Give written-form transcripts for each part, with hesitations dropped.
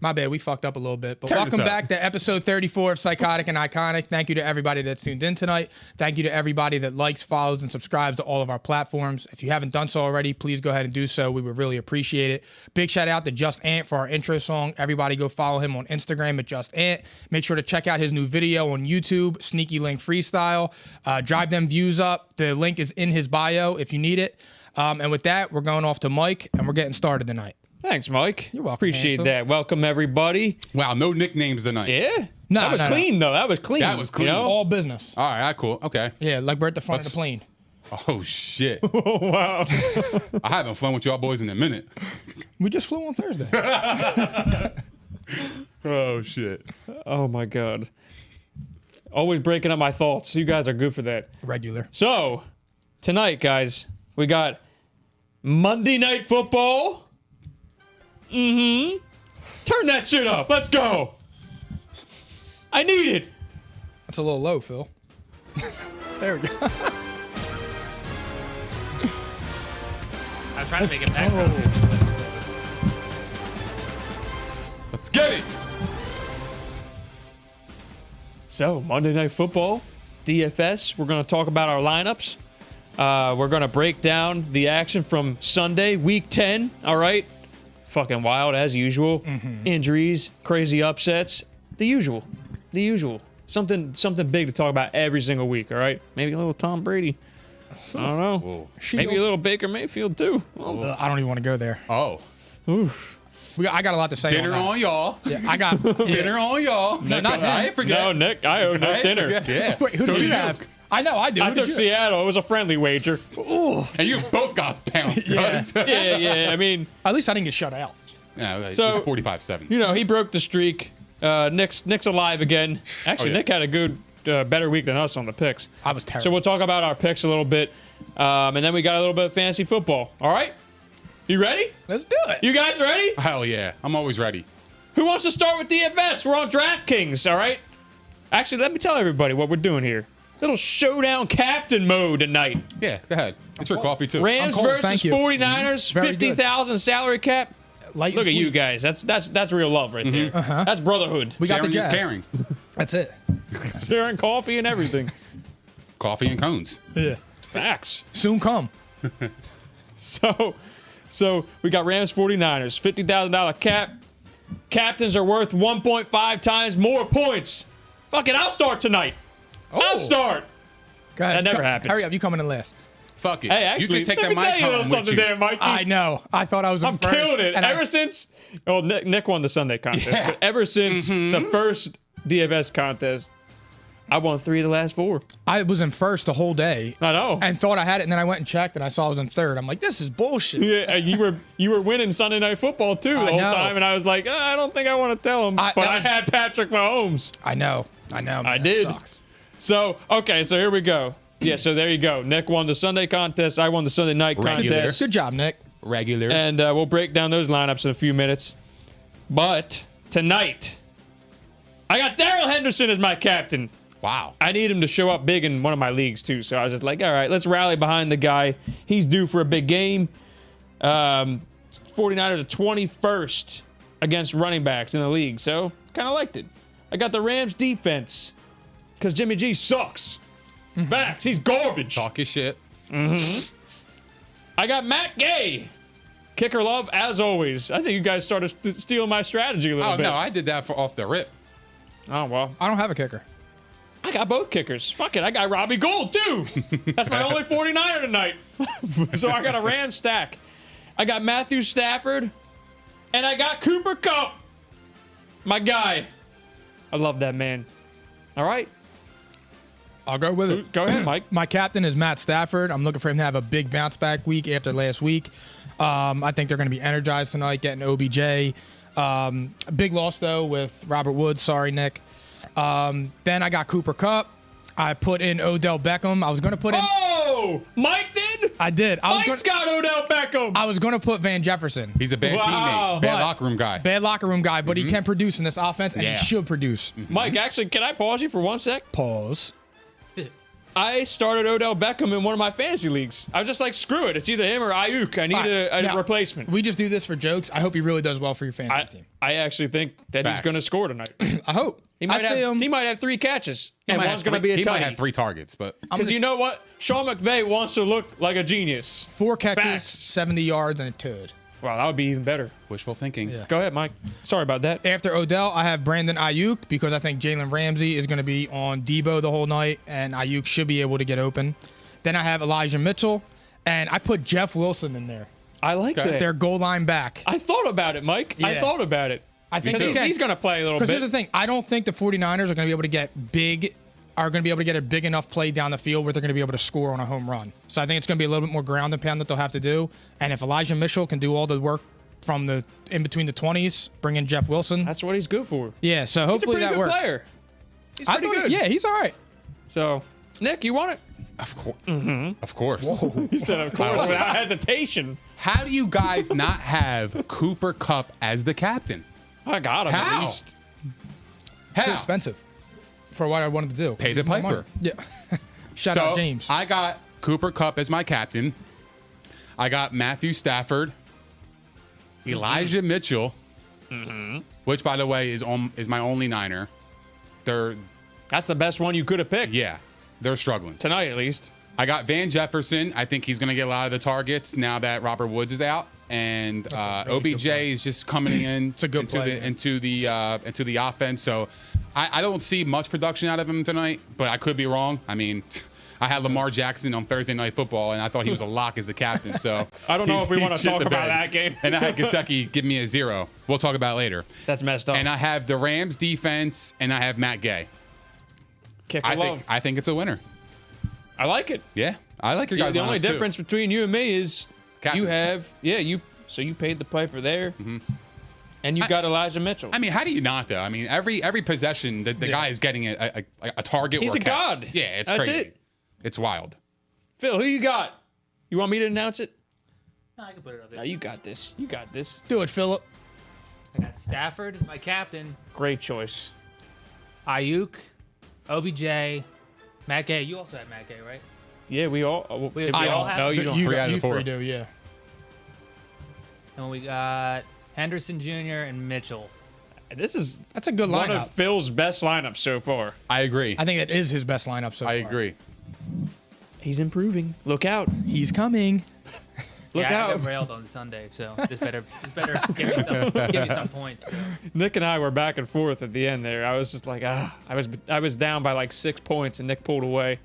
My bad. We fucked up a little bit. But Turn welcome this up. back to episode 34 of Psychotic and Iconic. Thank you to everybody that's tuned in tonight. Thank you to everybody that likes, follows, and subscribes to all of our platforms. If you haven't done so already, please go ahead and do so. We would really appreciate it. Big shout out to Just Ant for our intro song. Everybody go follow him on Instagram at Just Ant. Make sure to check out his new video on YouTube, Sneaky Link Freestyle. Drive them views up. The link is in his bio if you need it. And with that, we're going off to Mike, and we're getting started tonight. Thanks, Mike. You're welcome, Appreciate handsome. that. Welcome, everybody. Wow, no nicknames tonight. Yeah. No, that was no, no. clean, though. That was clean. That was clean. You know? All business. All right, cool. Okay. Yeah, like we're at the front of the plane. Oh, shit. Oh, wow. I haven't fun with y'all boys in a minute. We just flew on Thursday. Oh, shit. Oh, my God. Always breaking up my thoughts. You guys are good for that. Regular. So, tonight, guys, we got Monday Night Football. Turn that shit up. Let's go. I need it. That's a little low, Phil. There we go. I'm trying to make it back. Let's get it. So, Monday Night Football, DFS. We're going to talk about our lineups. We're going to break down the action from Sunday, Week 10. All right? Fucking wild, as usual. Injuries, crazy upsets. The usual. The usual. Something big to talk about every single week, all right? Maybe a little Tom Brady. I don't know. Whoa. Maybe a little Baker Mayfield, too. Well, I don't even want to go there. Oh. I got a lot to say Dinner on that. on y'all. Yeah, I got Dinner on y'all. No, not I him. ain't forget. no, Nick, I owe no I ain't dinner. forget. Yeah. Wait, who So did you do have? I know, I do. I Who did took you Seattle. It was a friendly wager. And you both got pounced. Yeah. Yeah. I mean, At least I didn't get shut out. Yeah, So- it was 45-7. you know, he broke the streak. Nick's alive again. Actually, Oh, yeah. Nick had a good, better week than us on the picks. I was terrible. So we'll talk about our picks a little bit, and then we got a little bit of fantasy football. All right, you ready? Let's do it. You guys ready? Hell yeah. I'm always ready. Who wants to start with DFS? We're on DraftKings. All right. Actually, let me tell everybody what we're doing here. Little showdown captain mode tonight. Yeah, go ahead. It's your coffee, too. Rams cold, versus thank you. 49ers. Very good. 50,000 salary cap. Light and Look at you sweet. guys. That's real love right there. That's brotherhood. We got Sharing the is jab. caring. That's it. Sharing coffee and everything. Coffee and cones. Yeah. Facts. Soon come. So we got Rams 49ers, $50,000 cap. Captains are worth 1.5 times more points. Fuck it, I'll start tonight. I'll start. Go ahead. That never happens. Hurry up. You coming in last. Fuck it. Hey, actually, you can take let that me tell you a mic little home with something you. there, Mikey. I know. I thought I was in I'm first. killing it. and Ever since, Nick won the Sunday contest. Yeah. But ever since the first DFS contest, I won 3 of the last 4. I was in first the whole day I know. and thought I had it, and then I went and checked, and I saw I was in third. I'm like, this is bullshit. Yeah, you were winning Sunday Night Football too the I whole know. time, and I was like, I don't think I want to tell him, that but I was- had Patrick Mahomes. I know. Man, I that did. sucks. So okay, so here we go. Yeah, so there you go. Nick won the Sunday contest. I won the Sunday night Regular. contest. Good job, Nick. Regular. And we'll break down those lineups in a few minutes. But tonight, I got Darrell Henderson as my captain. Wow. I need him to show up big in one of my leagues too. So I was just like, all right, let's rally behind the guy. He's due for a big game. 49ers are 21st against running backs in the league. So kind of liked it. I got the Rams defense because Jimmy G sucks. Facts. He's garbage. Talk your shit. I got Matt Gay. Kicker love, as always. I think you guys started stealing my strategy a little Oh, bit. no. I did that off the rip. Oh, well. I don't have a kicker. I got both kickers. Fuck it. I got Robbie Gould, too. That's my only 49er tonight. So I got a Ram stack. I got Matthew Stafford. And I got Cooper Kupp. My guy. I love that man. All right. I'll go with it. Go ahead, Mike. My captain is Matt Stafford. I'm looking for him to have a big bounce back week after last week. I think they're going to be energized tonight, getting OBJ. A big loss, though, with Robert Woods. Sorry, Nick. Then I got Cooper Kupp. I put in Odell Beckham. I was going to put in... Oh! Mike did? I did. Mike's got Odell Beckham. I was going to put Van Jefferson. He's a bad Wow. teammate. Bad But- locker room guy. Bad locker room guy, but he can produce in this offense, and Yeah. he should produce. Mike, actually, can I pause you for 1 sec? Pause. I started Odell Beckham in one of my fantasy leagues. I was just like, screw it. It's either him or Ayuk. I need a replacement. We just do this for jokes. I hope he really does well for your fantasy team. I actually think that he's going to score tonight. I hope. He might have 3 catches. And one's going to be a He might tight. have 3 targets, but Because you know what? Sean McVay wants to look like a genius. 4 catches, Facts. 70 yards, and a toad. Wow, that would be even better. wishful thinking. Yeah. Go ahead, Mike. Sorry about that. After Odell, I have Brandon Ayuk because I think Jalen Ramsey is going to be on Debo the whole night, and Ayuk should be able to get open. Then I have Elijah Mitchell, and I put Jeff Wilson in there. I like that. Their goal line back. I thought about it, Mike. I Yeah. thought about it. I think He's going to play a little bit. Because here's the thing. I don't think the 49ers are going to be able to get a big enough play down the field where they're going to be able to score on a home run. So I think it's going to be a little bit more ground and pound that they'll have to do. And if Elijah Mitchell can do all the work from the in between the 20s, bring in Jeff Wilson. That's what he's good for. Yeah, so hopefully He's a that pretty good works. player. He's pretty good. Yeah, he's all right. So, Nick, you want it? Of course. Of course. He said, of course, without hesitation. How do you guys not have Cooper Kupp as the captain? I got him How? at least. Too How? expensive for what I wanted to do. Pay the Use my piper. money. Yeah. Shout So out James. I got Cooper Kupp as my captain. I got Matthew Stafford, Elijah Mitchell, which by the way is my only Niner. That's the best one you could have picked. Yeah, they're struggling. Tonight, at least. I got Van Jefferson. I think he's going to get a lot of the targets now that Robert Woods is out, and a really good OBJ play. is just coming in It's a good play, man. into the offense. So I don't see much production out of him tonight, but I could be wrong. I mean, I had Lamar Jackson on Thursday Night Football, and I thought he was a lock as the captain. So I don't know if we he's want to shit talk the about bed. that game. And I had Gesicki give me a 0. We'll talk about it later. That's messed up. And I have the Rams defense, and I have Matt Gay. Kick of love. I think it's a winner. I like it. Yeah, I like your guys. The only lineups, too. difference between you and me is Captain. you have, so you paid the piper there, and you got Elijah Mitchell. I mean, how do you not though? I mean, every possession, the guy is getting a target. He's or a catch. god. Yeah, it's That's crazy. it. It's wild. Phil, who you got? You want me to announce it? No, I can put it up No, there. you got this. You got this. Do it, Philip. I got Stafford as my captain. Great choice. Ayuk, OBJ, Matt Gay. You also had Matt Gay, right? Yeah, we all. We all have No, it? you don't. You, Three out of you four. three do, yeah. And we got Henderson Jr. and Mitchell. That's a good One lineup. of Phil's best lineups so far. I agree. I think that is his best lineup so far. I agree. He's improving. Look out. He's coming. Look yeah, I out. got railed on Sunday, so this better give me some points. So. Nick and I were back and forth at the end there. I was just like, I was down by like 6 points, and Nick pulled away.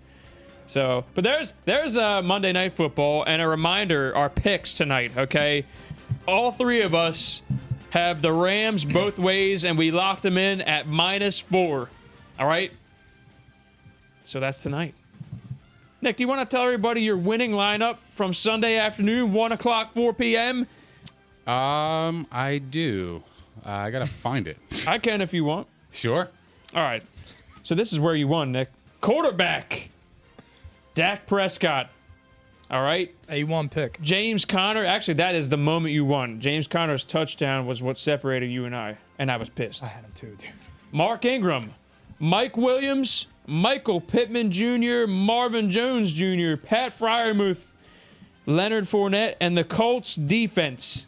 So, but there's Monday Night Football, and a reminder: our picks tonight. Okay, all three of us have the Rams both ways, and we locked them in at -4. All right. So that's tonight. Nick, do you want to tell everybody your winning lineup from Sunday afternoon, 1 o'clock, 4 p.m.? I do. I gotta find it. I can if you want. Sure. All right. So this is where you won, Nick. Quarterback, Dak Prescott. All right. A1 pick. James Conner. Actually, that is the moment you won. James Conner's touchdown was what separated you and I was pissed. I had him too, dude. Mark Ingram, Mike Williams, Michael Pittman Jr., Marvin Jones Jr., Pat Freiermuth, Leonard Fournette, and the Colts defense.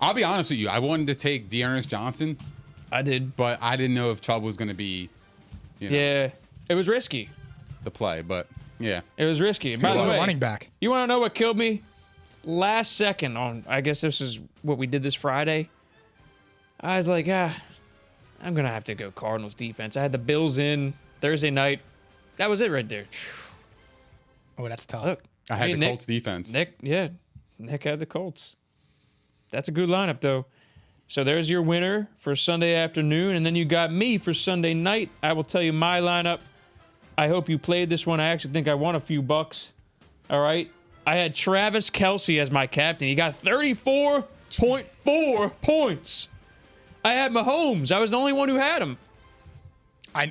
I'll be honest with you. I wanted to take Dearness Johnson, I did. but I didn't know if Chubb was going to be, Yeah. It was risky. the play. But yeah, It was risky. By He's the a way, running back. you want to know what killed me? Last second on, I guess this is what we did this Friday. I was like, I'm going to have to go Cardinals defense. I had the Bills in Thursday night. That was it right there. Oh, that's tough. Look, I had Hey, the Nick- Colts defense. Nick had the Colts. That's a good lineup, though. So there's your winner for Sunday afternoon, and then you got me for Sunday night. I will tell you my lineup. I hope you played this one. I actually think I won a few bucks. All right. I had Travis Kelce as my captain. He got 34.4 points. I had Mahomes. I was the only one who had him.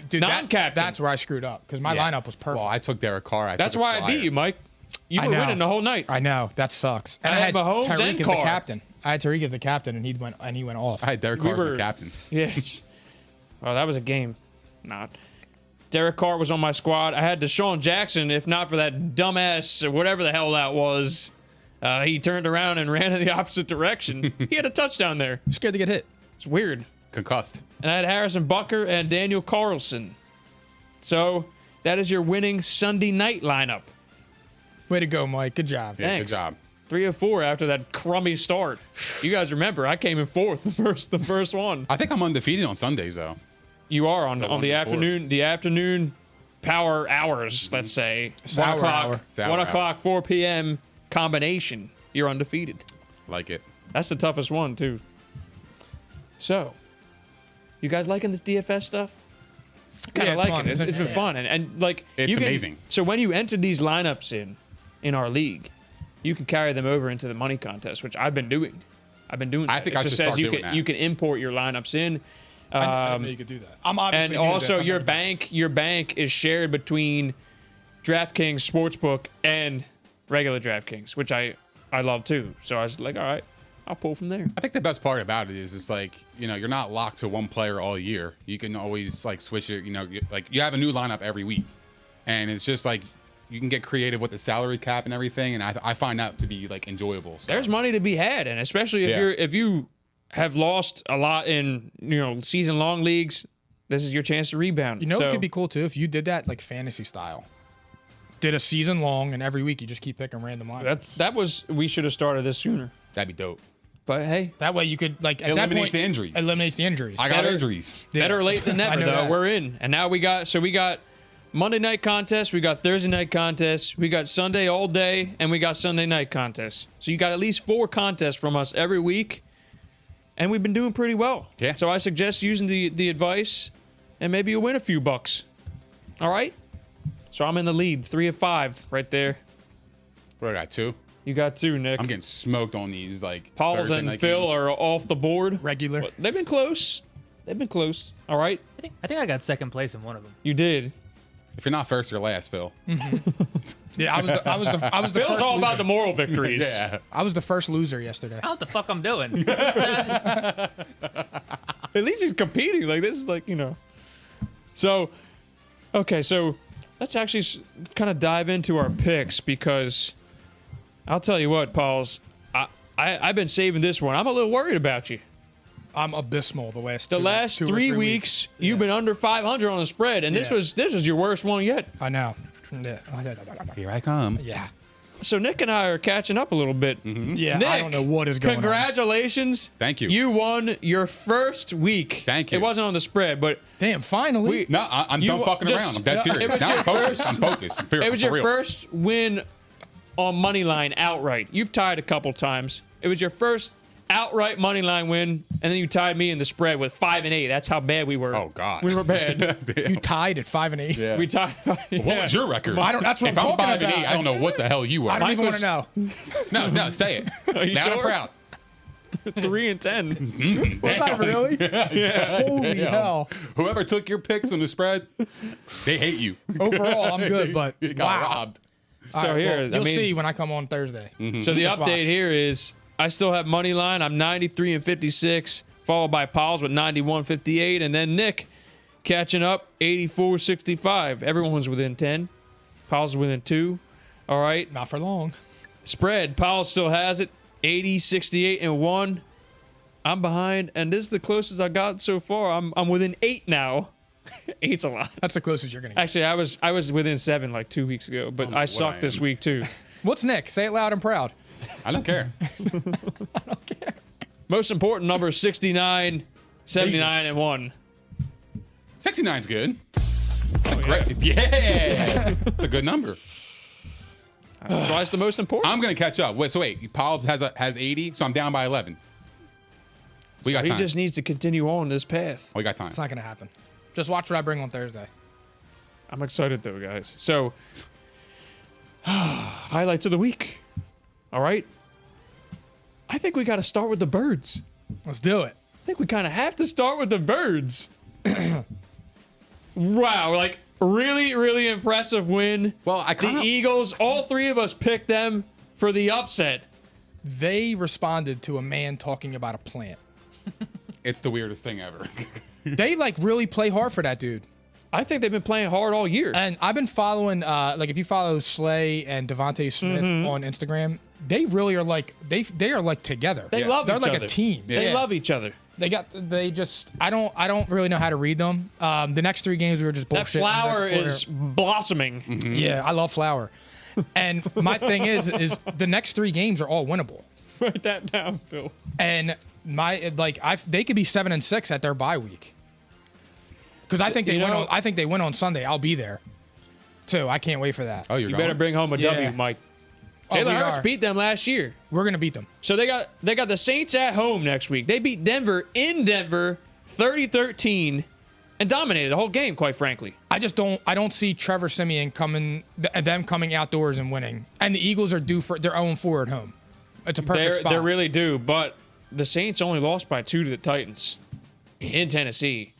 Dude, Non-captain. that's where I screwed up because my Yeah. lineup was perfect. Well, I took Derek Carr. That's why I beat you, Mike. You I were know. winning the whole night. I know that sucks. And I I had had Mahomes Tyreek and as the Carr. captain. I had Tyreek as the captain, and he went off. I had Derek We Carr as were- the captain. Yeah. Well, that was a game. Not. Derek Carr was on my squad. I had Deshaun Jackson, if not for that dumbass, whatever the hell that was. He turned around and ran in the opposite direction. He had a touchdown there. Scared to get hit. It's weird. Concussed. And I had Harrison Butker and Daniel Carlson. So that is your winning Sunday night lineup. Way to go, Mike. Good job. Yeah, Thanks. good job. 3 of 4 after that crummy start. You guys remember, I came in 4th, the first one. I think I'm undefeated on Sundays though. You are on one the before. afternoon power hours, let's say. Sour 1 o'clock, hour. Sour 1 hour. o'clock, 4 p.m. combination. You're undefeated. Like it. That's the toughest one, too. So, you guys liking this DFS stuff? Kind Yeah, of it's like fun, it. isn't It's it? been fun. And like, It's you can- amazing. So when you enter these lineups in our league, you can carry them over into the money contest, which I've been doing. I that. think It I just should says start you doing can that. you can import your lineups in. I didn't know you could do that. I'm obviously And new to this. also I'm your not- bank is shared between DraftKings Sportsbook and regular DraftKings, which I love too. So I was like, all right, I'll pull from there. I think the best part about it is like, you're not locked to one player all year. You can always like switch it, like you have a new lineup every week. And it's just like you can get creative with the salary cap and everything, and I find that to be like enjoyable. So. There's money to be had, and especially if you have lost a lot in season long leagues, this is your chance to rebound. You know so, what could be cool too? If you did that like fantasy style. Did a season long, and every week you just keep picking random lineups. we should have started this sooner. That'd be dope. But hey, That way you could like at that Eliminates point, the injuries. Eliminates the injuries. I got Better- injuries. Yeah. better late than I never know though. that. We're in, and now we got Monday night contest, we got Thursday night contest, we got Sunday all day, and we got Sunday night contest. So you got at least 4 contests from us every week, and we've been doing pretty well. Yeah. So I suggest using the advice, and maybe you'll win a few bucks. All right. So I'm in the lead, 3 of 5 right there. What I got 2? You got 2, Nick. I'm getting smoked on these like Pauls Thursday and night Phil games. are off the board. Regular. But they've been close. All right. I think I got second place in one of them. You did. If you're not first, you're last, Phil. Yeah, I was the Phil's first all about loser. the moral victories. Yeah. I was the first loser yesterday. I don't know what the fuck I'm doing. At least he's competing. Like, this is like, So, okay, so let's actually kind of dive into our picks, because I'll tell you what, Pauls, I've been saving this one. I'm a little worried about you. I'm abysmal the last The two, last 2 or 3 3 weeks, you've been under 500 on the spread, and this Yeah. was your worst one yet. I know. Yeah. Here I come. Yeah. So Nick and I are catching up a little bit. Yeah. Nick, I don't know what is going on. Congratulations. Thank you. You won your first week. Thank you. It wasn't on the spread, but Damn, finally. we, No, I'm You done fucking just- around. I'm dead it serious. was Now your I'm focused. first- I'm focused. I'm it was for your real. first win on money line outright. You've tied a couple times. It was your first outright money line win, and then you tied me in the spread with 5 and 8. That's how bad we were. Oh, God. We were bad. You tied at 5 and 8. Yeah. We tied. What was your record? Well, I don't- that's what if I'm I'm talking 5 and 8, about. I don't know what the hell you are. I don't even want was- to know. No, say it. Are you now I'm sure? proud. 3 and 10. Was that really? Holy Damn. hell. Whoever took your picks on the spread, they hate you. Overall, I'm good, but You got wow. robbed. So All right, here, well, I you'll mean, see when I come on Thursday. so the Just update watch. here is I still have money line. I'm 93 and 56, followed by Pauls with 91 58, and then Nick catching up 84 65. Everyone's within 10. Pauls is within 2. All right. Not for long. Spread. Powell still has it. 80, 68, and 1. I'm behind, and this is the closest I got so far. I'm within 8 now. 8's a lot. That's the closest you're going to get. Actually, I was within 7 like 2 weeks ago, but I what I sucked this am. week too. What's Nick? Say it loud and proud. I don't care. Most important number is 69, 79, and 1. 69's good. Great. Yeah. It's a good number. So that's the most important. I'm going to catch up. Wait. Pauls has 80, so I'm down by 11. We got He time. just needs to continue on this path. We got time. It's not going to happen. Just watch what I bring on Thursday. I'm excited though, guys. So, highlights of the week. All right. I think we got to start with the birds. Let's do it. I think we kind of have to start with the birds. Wow, like really, really impressive win. Well, I The kind of Eagles, all 3 of us picked them for the upset. They responded to a man talking about a plant. It's the weirdest thing ever. They like really play hard for that dude. I think they've been playing hard all year. And I've been following, like if you follow Slay and Devontae Smith on Instagram, they really are like they are like together. They love They're each like other. a team. They love each other. I don't really know how to read them. The next 3 games we were just That bullshitting. flower right before. is blossoming. Yeah, I love flower. And my thing is the next 3 games are all winnable. Write that down, Phil. And they could be 7-6 at their bye week. Because I think they win on Sunday. I'll be there too. I can't wait for that. Oh, You going? better bring home a Yeah. W, Mike. Oh, Jalen we Hurts are. beat them last year. We're gonna beat them. So they got the Saints at home next week. They beat Denver in Denver 30-13 and dominated the whole game, quite frankly. I don't see Trevor Siemian coming outdoors and winning. And the Eagles are due for their 0-4 at home. It's a perfect spot. They really do, but the Saints only lost by 2 to the Titans in Tennessee.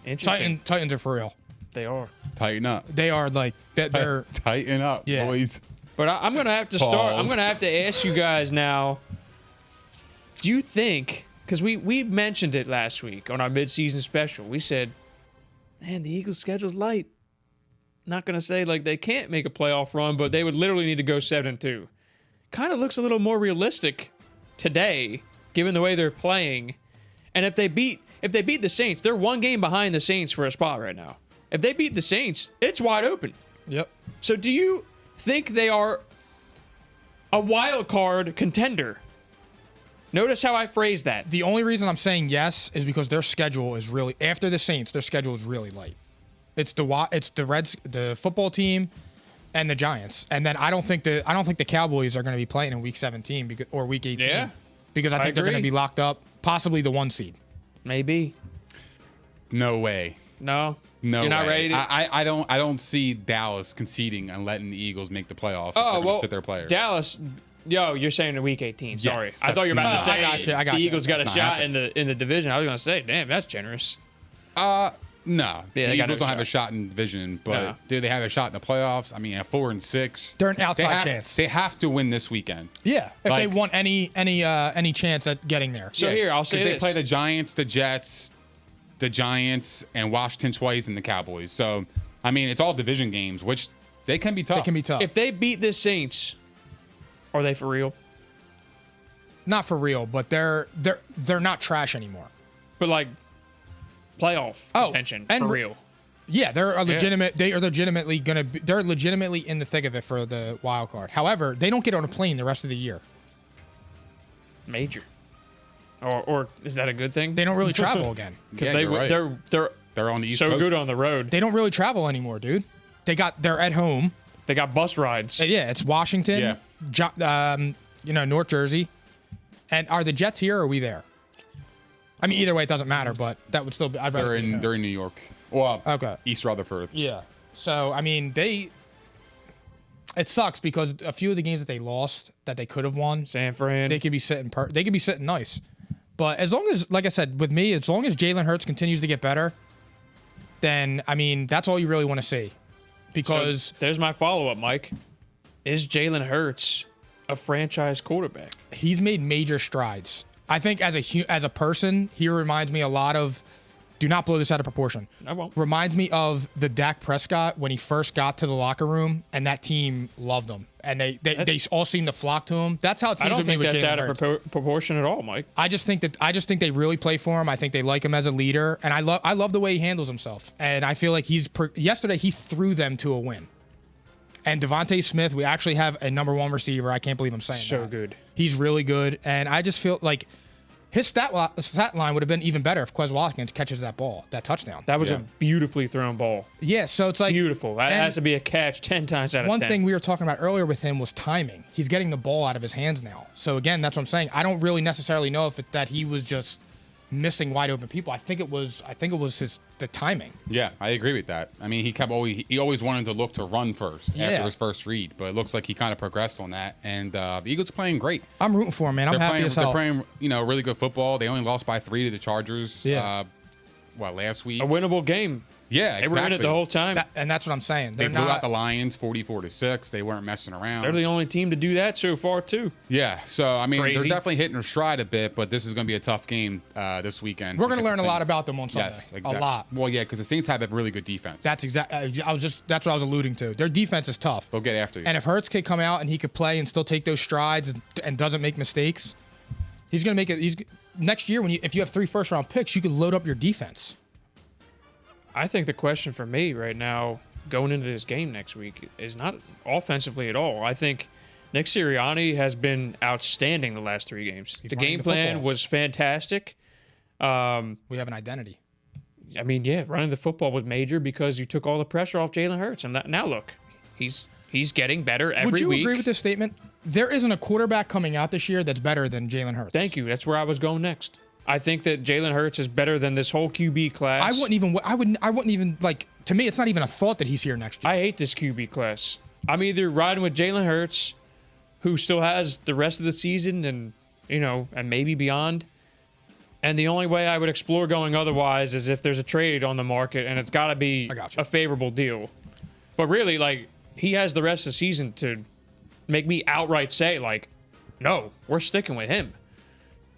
Interesting. Titans are for real. They are. Tighten up. They are like they're Tighten up, Yeah. boys. But I'm going to have to start. I'm Pause. going to have to ask you guys now. Do you think, because we mentioned it last week on our midseason special, we said, man, the Eagles' schedule's light. Not going to say like they can't make a playoff run, but they would literally need to go 7-2. Kind of looks a little more realistic today, given the way they're playing. And if they beat the Saints, they're 1 game behind the Saints for a spot right now. If they beat the Saints, it's wide open. Yep. So do you think they are a wild card contender? Notice how I phrased that. The only reason I'm saying yes is because their schedule is really after the Saints. Their schedule is really light. It's the football team, and the Giants. And then I don't think the Cowboys are going to be playing in Week 17 or Week 18. Yeah. Because I think they're going to agree. be locked up, possibly the 1 seed. Maybe. No way. No. No, You're not way. ready to. I don't see Dallas conceding and letting the Eagles make the playoffs. If Oh they're gonna well, sit their players. You you're saying in Week 18. Sorry, Yes, I thought you were about to that's say not- I got the you. Eagles got a That's shot not in the division. I was gonna say, damn, that's generous. No, Yeah, the they got Eagles no don't have a shot. shot in division, but No. do they have a shot in the playoffs? I mean, at 4-6, They're an outside they have, chance. They have to win this weekend. Yeah. If they Like- want any chance at getting there. So here, I'll say 'Cause this. they play the Giants, the Jets, the Giants, and Washington twice, and the Cowboys. So, I mean, it's all division games, which they can be tough. It can be tough. If they beat the Saints, are they for real? Not for real, but they're not trash anymore. But like playoff contention and for real. Yeah, they're a legitimate. They are legitimately gonna. They're legitimately in the thick of it for the wild card. However, they don't get on a plane the rest of the year. Major. Or is that a good thing? They don't really travel again. Because Yeah, you're right. they're They're on the East so Coast. good on the road. They don't really travel anymore, dude. They're at home. They got bus rides. Yeah, it's Washington. Yeah. North Jersey. And are the Jets here or are we there? I mean, either way, it doesn't matter. But that would still be. I'd rather They're be in there. they're in New York. Well, Okay. East Rutherford. Yeah. So I mean, it sucks because a few of the games that they lost that they could have won, San Fran. they could be sitting. They could be sitting nice. But as long as, like I said, with me, as long as Jalen Hurts continues to get better, then I mean that's all you really want to see. Because So, there's my follow-up, Mike. Is Jalen Hurts a franchise quarterback? he's made major strides. I think as a person, he reminds me a lot of. Do not blow this out of proportion. I won't. Reminds me of the Dak Prescott when he first got to the locker room, and that team loved him, and they all seemed to flock to him. That's how it seems I don't to me think with that's Jalen out of Hurts. proportion at all, Mike. I just think they really play for him. I think they like him as a leader, and I love the way he handles himself. And I feel like yesterday he threw them to a win. And Devontae Smith, we actually have a number 1 receiver. I can't believe I'm saying So that. good. He's really good, and I just feel like his stat line would have been even better if Quez Watkins catches that touchdown. That was Yeah. a beautifully thrown ball. Yeah, so it's like Beautiful. That and has to be a catch 10 times out of 10. one thing we were talking about earlier with him was timing. He's getting the ball out of his hands now. So again, that's what I'm saying. I don't really necessarily know if that he was just missing wide open people. I think it was the timing. Yeah, I agree with that. I mean, he always wanted to look to run first Yeah. after his first read, but it looks like he kind of progressed on that. And the Eagles are playing great. I'm rooting for him, man. I'm happy as hell. They're playing, really good football. They only lost by 3 to the Chargers. Yeah. Last week? A winnable game. Yeah, They exactly. were in it the whole time. And that's what I'm saying. They They're blew out not. the Lions 44-6. They weren't messing around. They're the only team to do that so far, too. Yeah, so I mean, they're Crazy. definitely hitting their stride a bit, but this is going to be a tough game this weekend. We're going to against learn the a lot Saints. about them on Sunday. Yes, exactly. A lot. Well, yeah, because the Saints have a really good defense. That's exactly. That's what I was alluding to. Their defense is tough. They'll get after you. And if Hurts could come out and he could play and still take those strides and doesn't make mistakes, he's going to make it. Next year, if you have 3 first-round picks, you could load up your defense. I think the question for me right now, going into this game next week, is not offensively at all. I think Nick Sirianni has been outstanding the last 3 games. The running game the plan football. was fantastic. We have an identity. I mean, yeah, running the football was major because you took all the pressure off Jalen Hurts. And now look, he's getting better every Would you week. agree with this statement? There isn't a quarterback coming out this year that's better than Jalen Hurts. Thank you. That's where I was going next. I think that Jalen Hurts is better than this whole QB class. I wouldn't even like. To me, it's not even a thought that he's here next year. I hate this QB class. I'm either riding with Jalen Hurts, who still has the rest of the season and maybe beyond. And the only way I would explore going otherwise is if there's a trade on the market and it's got to be I got you. a favorable deal. But really, like, he has the rest of the season to make me outright say, like, no, we're sticking with him.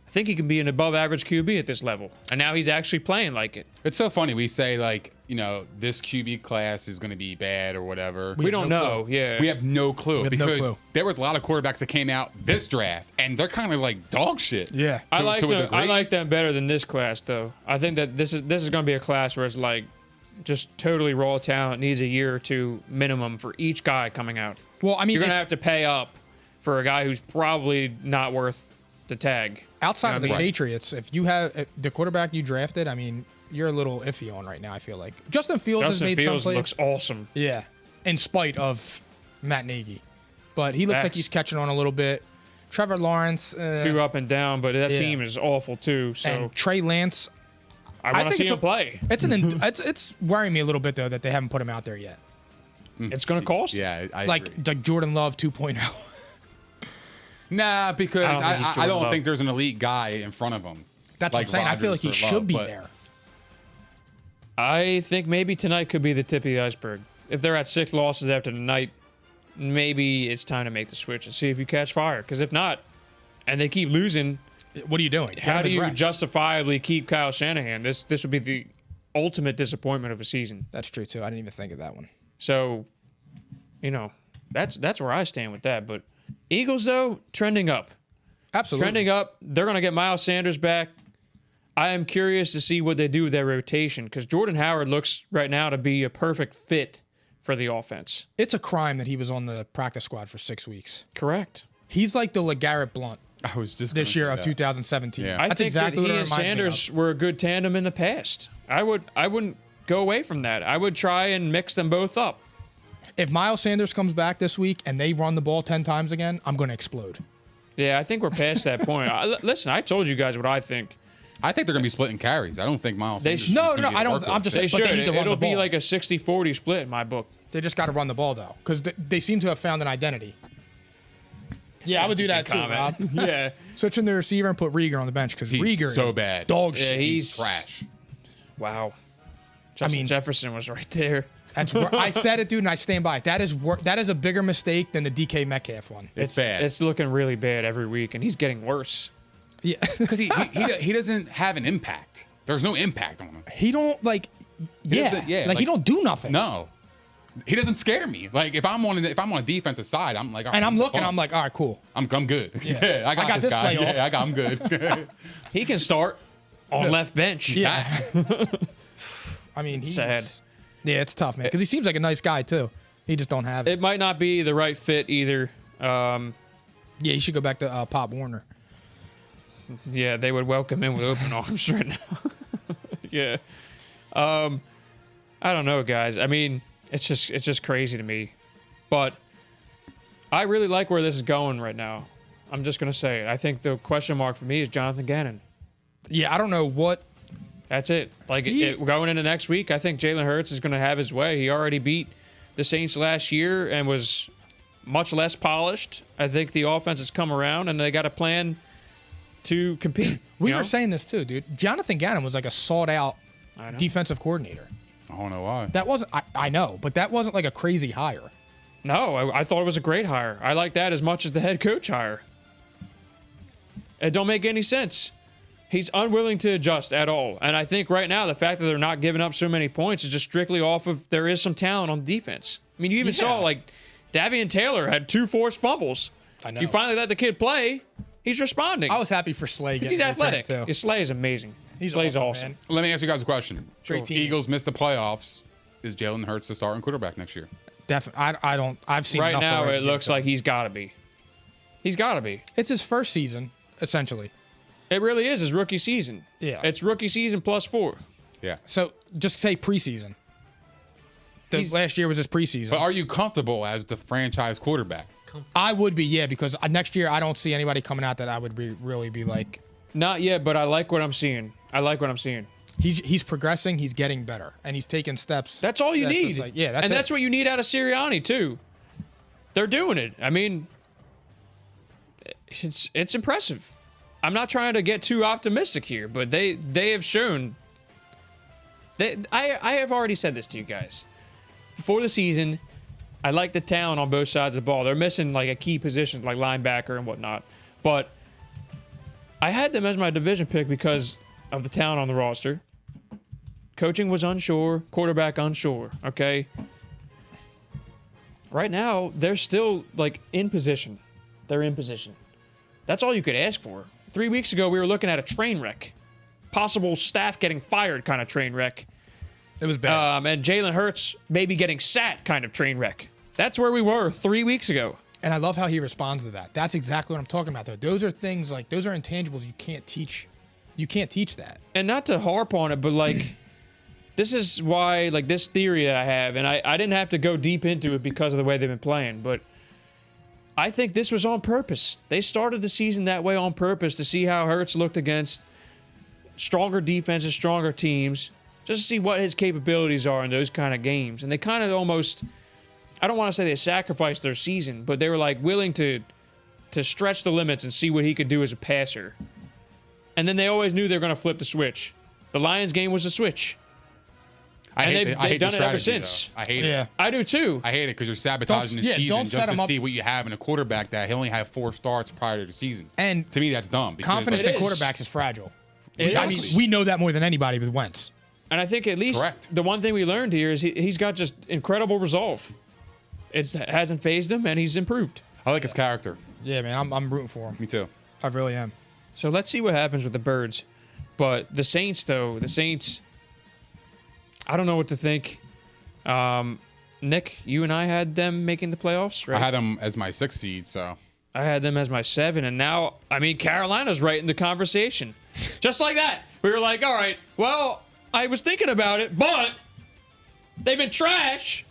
I think he can be an above average QB at this level. And now he's actually playing like it. It's so funny. We say, like, this QB class is going to be bad or whatever. We don't know. Yeah. We have no clue have no because clue. there was a lot of quarterbacks that came out this draft, and they're kind of like dog shit. Yeah. I to a degree. like them better than this class, though. I think that this is going to be a class where it's like just totally raw talent, needs a year or 2 minimum for each guy coming out. Well, I mean, You're going to if- have to pay up for a guy who's probably not worth the tag. outside of the what I mean? Patriots, if you have the quarterback you drafted, I mean, you're a little iffy on right now. I feel like Justin Fields has Justin made Fields some plays. looks awesome. Yeah, in spite of Matt Nagy, but he looks like Facts. he's catching on a little bit. Trevor Lawrence, Too up and down, but that Yeah. team is awful too. So and Trey Lance. I want to think see it's him play. It's worrying me a little bit though that they haven't put him out there yet. It's going to cost. Yeah, I Like agree. Jordan Love 2.0. Nah, because I don't think he's I Jordan don't Love. think there's an elite guy in front of him. That's what I'm saying. I feel like he Rodgers or should Love, be but there. I think maybe tonight could be the tip of the iceberg. If they're at 6 losses after tonight, maybe it's time to make the switch and see if you catch fire. Because if not, and they keep losing, What are you doing? how do you rest. justifiably keep Kyle Shanahan? This would be the ultimate disappointment of a season. That's true too. I didn't even think of that one. So, that's where I stand with that. But Eagles, though, trending up. Absolutely. Trending up. They're going to get Miles Sanders back. I am curious to see what they do with their rotation because Jordan Howard looks right now to be a perfect fit for the offense. It's a crime that he was on the practice squad for 6 weeks. Correct. He's like the LeGarrette Blunt I was just this gonna year say of that. 2017. Yeah. I That's think exactly that what he it and reminds Sanders me were a good tandem in the past. I wouldn't go away from that. I would try and mix them both up. of. If Miles Sanders comes back this week and they run the ball 10 times again, I'm going to explode. Yeah, I think we're past that point. Listen, I told you guys what I think. I think they're going to be splitting carries. I don't think Miles. They Sanders sh- is No, gonna no, be the I don't- workhorse. I'm just They But they should. need to run It'll the be ball. like a 60-40 split in my book. They just got to run the ball, though, because they seem to have found an identity. Yeah, I would do that too, Rob. Yeah. Switching the receiver and put Rieger on the bench because He's Rieger so is bad. dog Yeah, shit. he's Trash. Wow. Justin Jefferson was right there. That's I said it, dude, and I stand by it. That is a bigger mistake than the DK Metcalf one. It's bad. It's looking really bad every week, and he's getting worse. Yeah, Because he doesn't have an impact. There's no impact on him. he don't like. Yeah, doesn't- yeah, like he like- don't do nothing. No. He doesn't scare me. Like if I'm on a defensive side, I'm like, oh, And I'm he's looking, fun. I'm like, all right, cool. I'm good. Yeah, I got this this guy. play off. Yeah, I'm good. He can start on left bench. Yeah. I mean, he's, Sad. Yeah, it's tough, man, because he seems like a nice guy too. He just don't have it. It might not be the right fit either. Yeah, he should go back to Pop Warner. Yeah, they would welcome him with open arms right now. Yeah. I don't know, guys. I mean, it's just crazy to me. But I really like where this is going right now. I'm just gonna say it. I think the question mark for me is Jonathan Gannon. Yeah, I don't know what. That's it. Like going into next week, I think Jalen Hurts is gonna have his way. He already beat the Saints last year and was much less polished. I think the offense has come around and they got a plan to compete. We you were know? saying this too, dude. Jonathan Gannon was like a sought out I know. defensive coordinator. I don't know why. That wasn't. I know, but that wasn't like a crazy hire. No, I thought it was a great hire. I like that as much as the head coach hire. It don't make any sense. He's unwilling to adjust at all. And I think right now the fact that they're not giving up so many points is just strictly off of there is some talent on defense. I mean, you even saw like Davian Taylor had 2 forced fumbles. I know. You finally let the kid play. He's responding. I was happy for Slay. He's athletic. Too. Yeah, Slay is amazing. Slay's awesome. Man. Let me ask you guys a question. Great team. Eagles missed the playoffs. Is Jalen Hurts the starting quarterback next year? Definitely. I don't. I've seen Right enough now, already it to looks give like he's got to be. He's got to be. it's his first season, essentially. It really is his rookie season. Yeah. It's rookie season plus 4. Yeah. So just say preseason. Last year was his preseason. But are you comfortable as the franchise quarterback? I would be, yeah, because next year I don't see anybody coming out that I would really be like. Not yet, but I like what I'm seeing. He's progressing. He's getting better, and he's taking steps. That's all you just need. like- yeah, that's and it. that's what you need out of Sirianni too. They're doing it. I mean, it's impressive. I'm not trying to get too optimistic here, but they have shown. I have already said this to you guys before the season. I like the talent on both sides of the ball. They're missing like a key position like linebacker and whatnot, but I had them as my division pick because of the talent on the roster. Coaching was unsure, quarterback unsure, okay? Right now, they're still like in position. They're in position. That's all you could ask for. 3 weeks ago, we were looking at a train wreck. Possible staff getting fired kind of train wreck. It was bad. And Jalen Hurts maybe getting sat kind of train wreck. That's where we were 3 weeks ago. And I love how he responds to that. That's exactly what I'm talking about, though. Those are things like those are intangibles you can't teach. You can't teach that. And not to harp on it, but like this is why like this theory that I have, and I didn't have to go deep into it because of the way they've been playing, but I think this was on purpose. They started the season that way on purpose to see how Hurts looked against stronger defenses, stronger teams, just to see what his capabilities are in those kind of games. And they kind of almost, I don't want to say they sacrificed their season, but they were like willing to stretch the limits and see what he could do as a passer. And then they always knew they were going to flip the switch. The Lions game was a switch. I hate they've done the it ever strategy, since. though. I hate Yeah. it. I do too. I hate it because you're sabotaging the Don't season set just him to up- see what you have in a quarterback that he only had 4 starts prior to the season. And to me, that's dumb. Because, confidence like, in quarterbacks is fragile. It I mean, is. we know that more than anybody with Wentz. And I think at least Correct. the one thing we learned here is he's got just incredible resolve. It hasn't phased him, and he's improved. I like his character. Yeah, man, I'm rooting for him. Me too. I really am. So let's see what happens with the Birds. But the Saints, though, I don't know what to think. Nick, you and I had them making the playoffs, right? I had him as my 6th seed, so. I had them as my 7, and now, I mean, Carolina's right in the conversation. Just like that. We were like, all right, well, I was thinking about it, but they've been trash.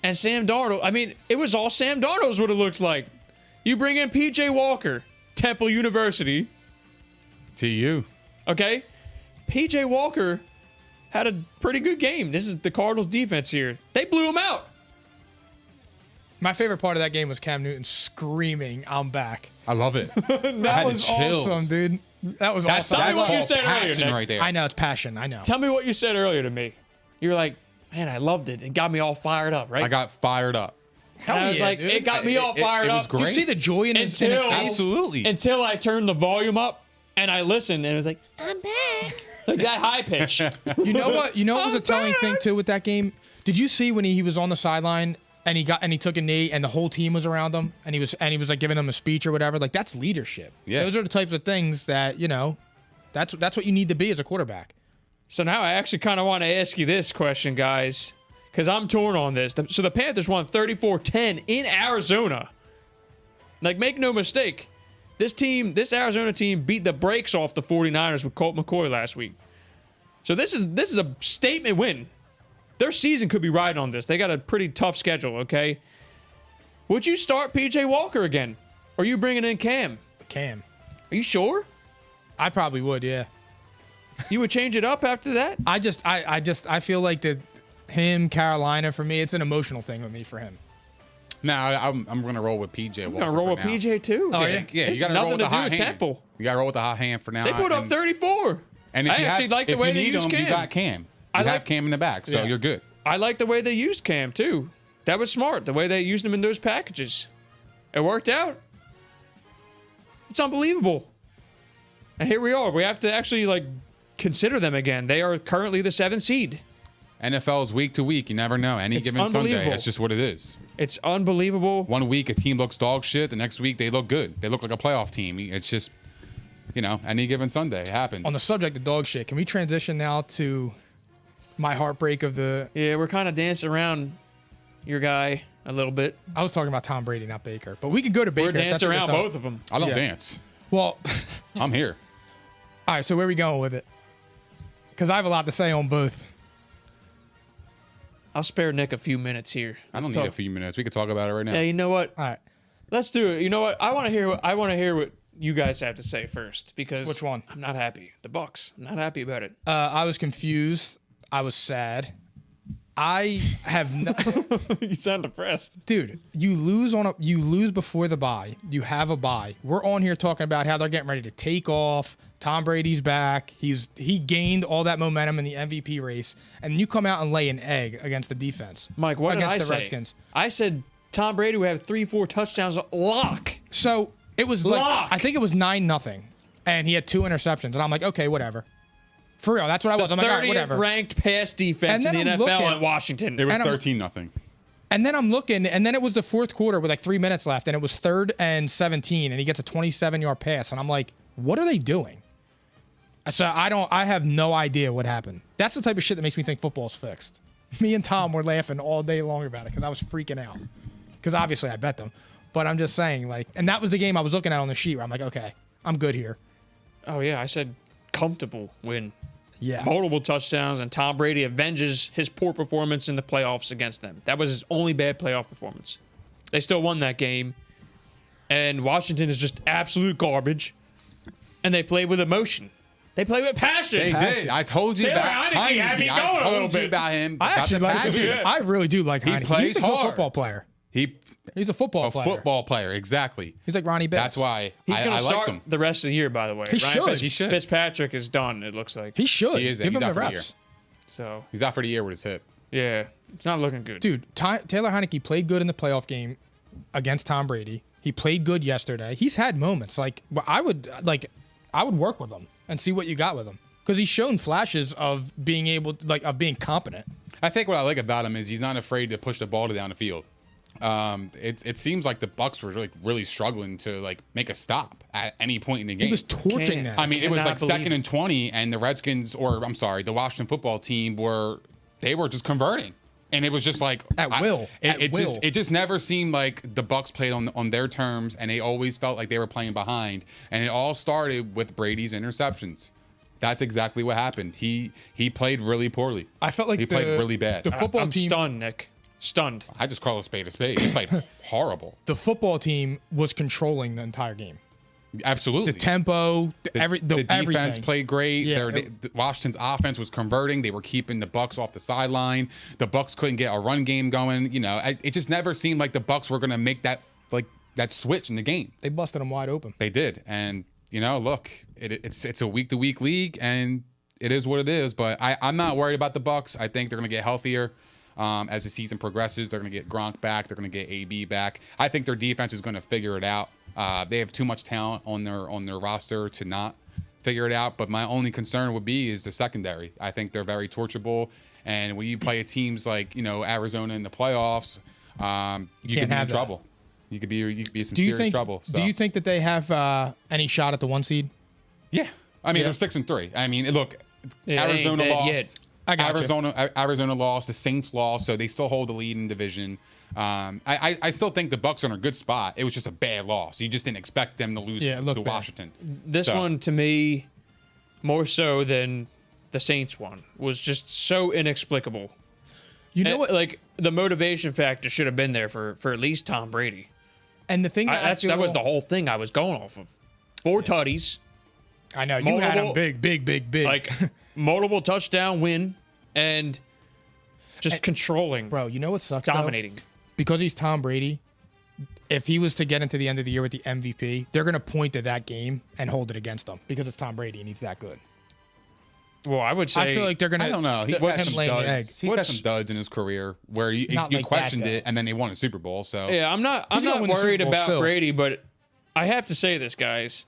And Sam Darnold, I mean, it was all Sam Darnold's what it looks like. You bring in P.J. Walker, Temple University, TU. okay? P.J. Walker had a pretty good game. This is the Cardinals defense here. They blew him out. My favorite part of that game was Cam Newton screaming, "I'm back." I love it. That was awesome, dude. That was That's awesome. Tell me what you called said earlier, passion Nick. right there. I know it's passion. I know. Tell me what you said earlier to me. You were like, man, I loved it. It got me all fired up, right? I got fired up. And I was yeah, like, dude. it got me all fired it was up. great. Did you see the joy in his Until- face? Absolutely. Until I turned the volume up and I listened and it was like, I'm back. Like that high pitch. You know what? You know what was a telling thing too with that game? Did you see when he was on the sideline and he took a knee and the whole team was around him and he was like giving them a speech or whatever? Like that's leadership. Yeah. Those are the types of things that, you know, that's what you need to be as a quarterback. So now I actually kind of want to ask you this question, guys, because I'm torn on this. So the Panthers won 34-10 in Arizona. Like, make no mistake. This Arizona team beat the brakes off the 49ers with Colt McCoy last week. So this is a statement win. Their season could be riding on this. They got a pretty tough schedule, okay? Would you start P.J. Walker again? Or are you bringing in Cam? Cam. Are you sure? I probably would, yeah. You would change it up after that? I feel like him, Carolina, for me, it's an emotional thing with me for him. Now I'm gonna roll with PJ. I'm going to roll with PJ too. Oh, Yeah, you It's gotta roll nothing with the to do hot with hand. Temple. You gotta roll with the hot hand for now. They put up and- 34. And if I you actually have, like the if way you they need use him, Cam. you got Cam. You have Cam in the back, so you're good. I like the way they used Cam too. That was smart. The way they used him in those packages, it worked out. It's unbelievable. And here we are. We have to actually consider them again. They are currently the 7th seed. NFL is week to week. You never know. Any given Sunday, that's just what it is. It's unbelievable. One week a team looks dog shit. The next week they look good. They look like a playoff team. It's just, any given Sunday it happens. On the subject of dog shit, can we transition now to my heartbreak of the... Yeah, we're kind of dancing around your guy a little bit. I was talking about Tom Brady, not Baker. But we could go to Baker. We're dancing around both of them. I don't dance. Well... I'm here. All right, so where are we going with it? Because I have a lot to say on both. I'll spare Nick a few minutes here. I don't need a few minutes. We could talk about it right now. Yeah, you know what? All right. Let's do it. You know what? I want to hear what you guys have to say first, because Which one? I'm not happy. The Bucs. I'm not happy about it. I was confused. I was sad. I have You sound depressed. Dude, you lose before the bye. You have a bye. We're on here talking about how they're getting ready to take off. Tom Brady's back. He gained all that momentum in the MVP race, and you come out and lay an egg against the defense. Mike, what against did I the say? Redskins. I said Tom Brady would have 3-4 touchdowns. Lock. So it was Lock. I think it was 9-0, and he had 2 interceptions, and I'm like, okay, whatever. For real, that's what I was. I'm like, all right, whatever. Ranked pass defense in the NFL at Washington. It was 13-0. And then I'm looking, and then it was the fourth quarter with 3 minutes left, and it was 3rd and 17, and he gets a 27-yard pass, and I'm like, what are they doing? So I have no idea what happened. That's the type of shit that makes me think football's fixed. Me and Tom were laughing all day long about it because I was freaking out. Because obviously I bet them. But I'm just saying, and that was the game I was looking at on the sheet where I'm like, okay, I'm good here. Oh, yeah, I said comfortable win. Yeah. Multiple touchdowns, and Tom Brady avenges his poor performance in the playoffs against them. That was his only bad playoff performance. They still won that game, and Washington is just absolute garbage, and they play with emotion. They play with passion. They did. I told you Taylor about Heineke had me going I a little told you bit. about him. I actually like him. I really do like Heineke. plays He's a good hard. football player. He's a football player. football player, exactly. He's like Ronnie Betts. That's why He's going I to liked start him. the rest of the year, by the way. He should. He should. Fitzpatrick is done, it looks like. He should. He is. Give He's him out the for the year. reps. So, He's out for the year with his hip. yeah, it's not looking good. Dude, Taylor Heineke played good in the playoff game against Tom Brady. He played good yesterday. He's had moments. I would work with him and see what you got with him. Because he's shown flashes of being able to, of being competent. I think what I like about him is he's not afraid to push the ball down the field. It seems like the Bucs were really struggling to make a stop at any point in the game. He was torching Can't- that. I mean, it was cannot 2nd believe and 20, and the Redskins, the Washington football team were just converting, and it was just At will. It just never seemed like the Bucs played on their terms, and they always felt like they were playing behind. And it all started with Brady's interceptions. That's exactly what happened. He played really poorly. I felt like he played really bad. The football I'm team. stunned, Nick. Stunned. I just call a spade a spade. He played horrible. The football team was controlling the entire game. Absolutely. The tempo, The defense everything. played great. Yeah. Washington's offense was converting. They were keeping the Bucs off the sideline. The Bucs couldn't get a run game going. It just never seemed like the Bucs were going to make that switch in the game. They busted them wide open. They did, and look, it's a week to week league, and it is what it is. But I'm not worried about the Bucs. I think they're going to get healthier as the season progresses. They're going to get Gronk back. They're going to get AB back. I think their defense is going to figure it out. They have too much talent on their roster to not figure it out. But my only concern would be is the secondary. I think they're very torchable. And when you play teams like Arizona in the playoffs, you could be in trouble. You could be in some serious trouble. So. Do you think that they have any shot at the 1 seed? Yeah, I mean they're 6-3. I mean, look, Yeah, they ain't Arizona dead lost. yet. I got Arizona lost. The Saints lost, so they still hold the lead in division. I still think the Bucs are in a good spot. It was just a bad loss. You just didn't expect them to lose to bad. Washington. This one, to me, more so than the Saints one, was just so inexplicable. You know what? The motivation factor should have been there for at least Tom Brady. And the thing That was the whole thing I was going off of. 4 tutties. I know you had him big. Multiple touchdown win and just controlling. Bro, you know what sucks? Dominating. Though? Because he's Tom Brady, if he was to get into the end of the year with the MVP, they're going to point to that game and hold it against him because it's Tom Brady and he's that good. Well, I would say I feel like they're gonna. I don't know. He's put had him some laying the egg. duds. He's had some duds in his career where you Not like that, questioned though. it, and then they won a Super Bowl. So yeah, I'm not gonna win the worried Super Bowl about still. Brady, but I have to say this, guys.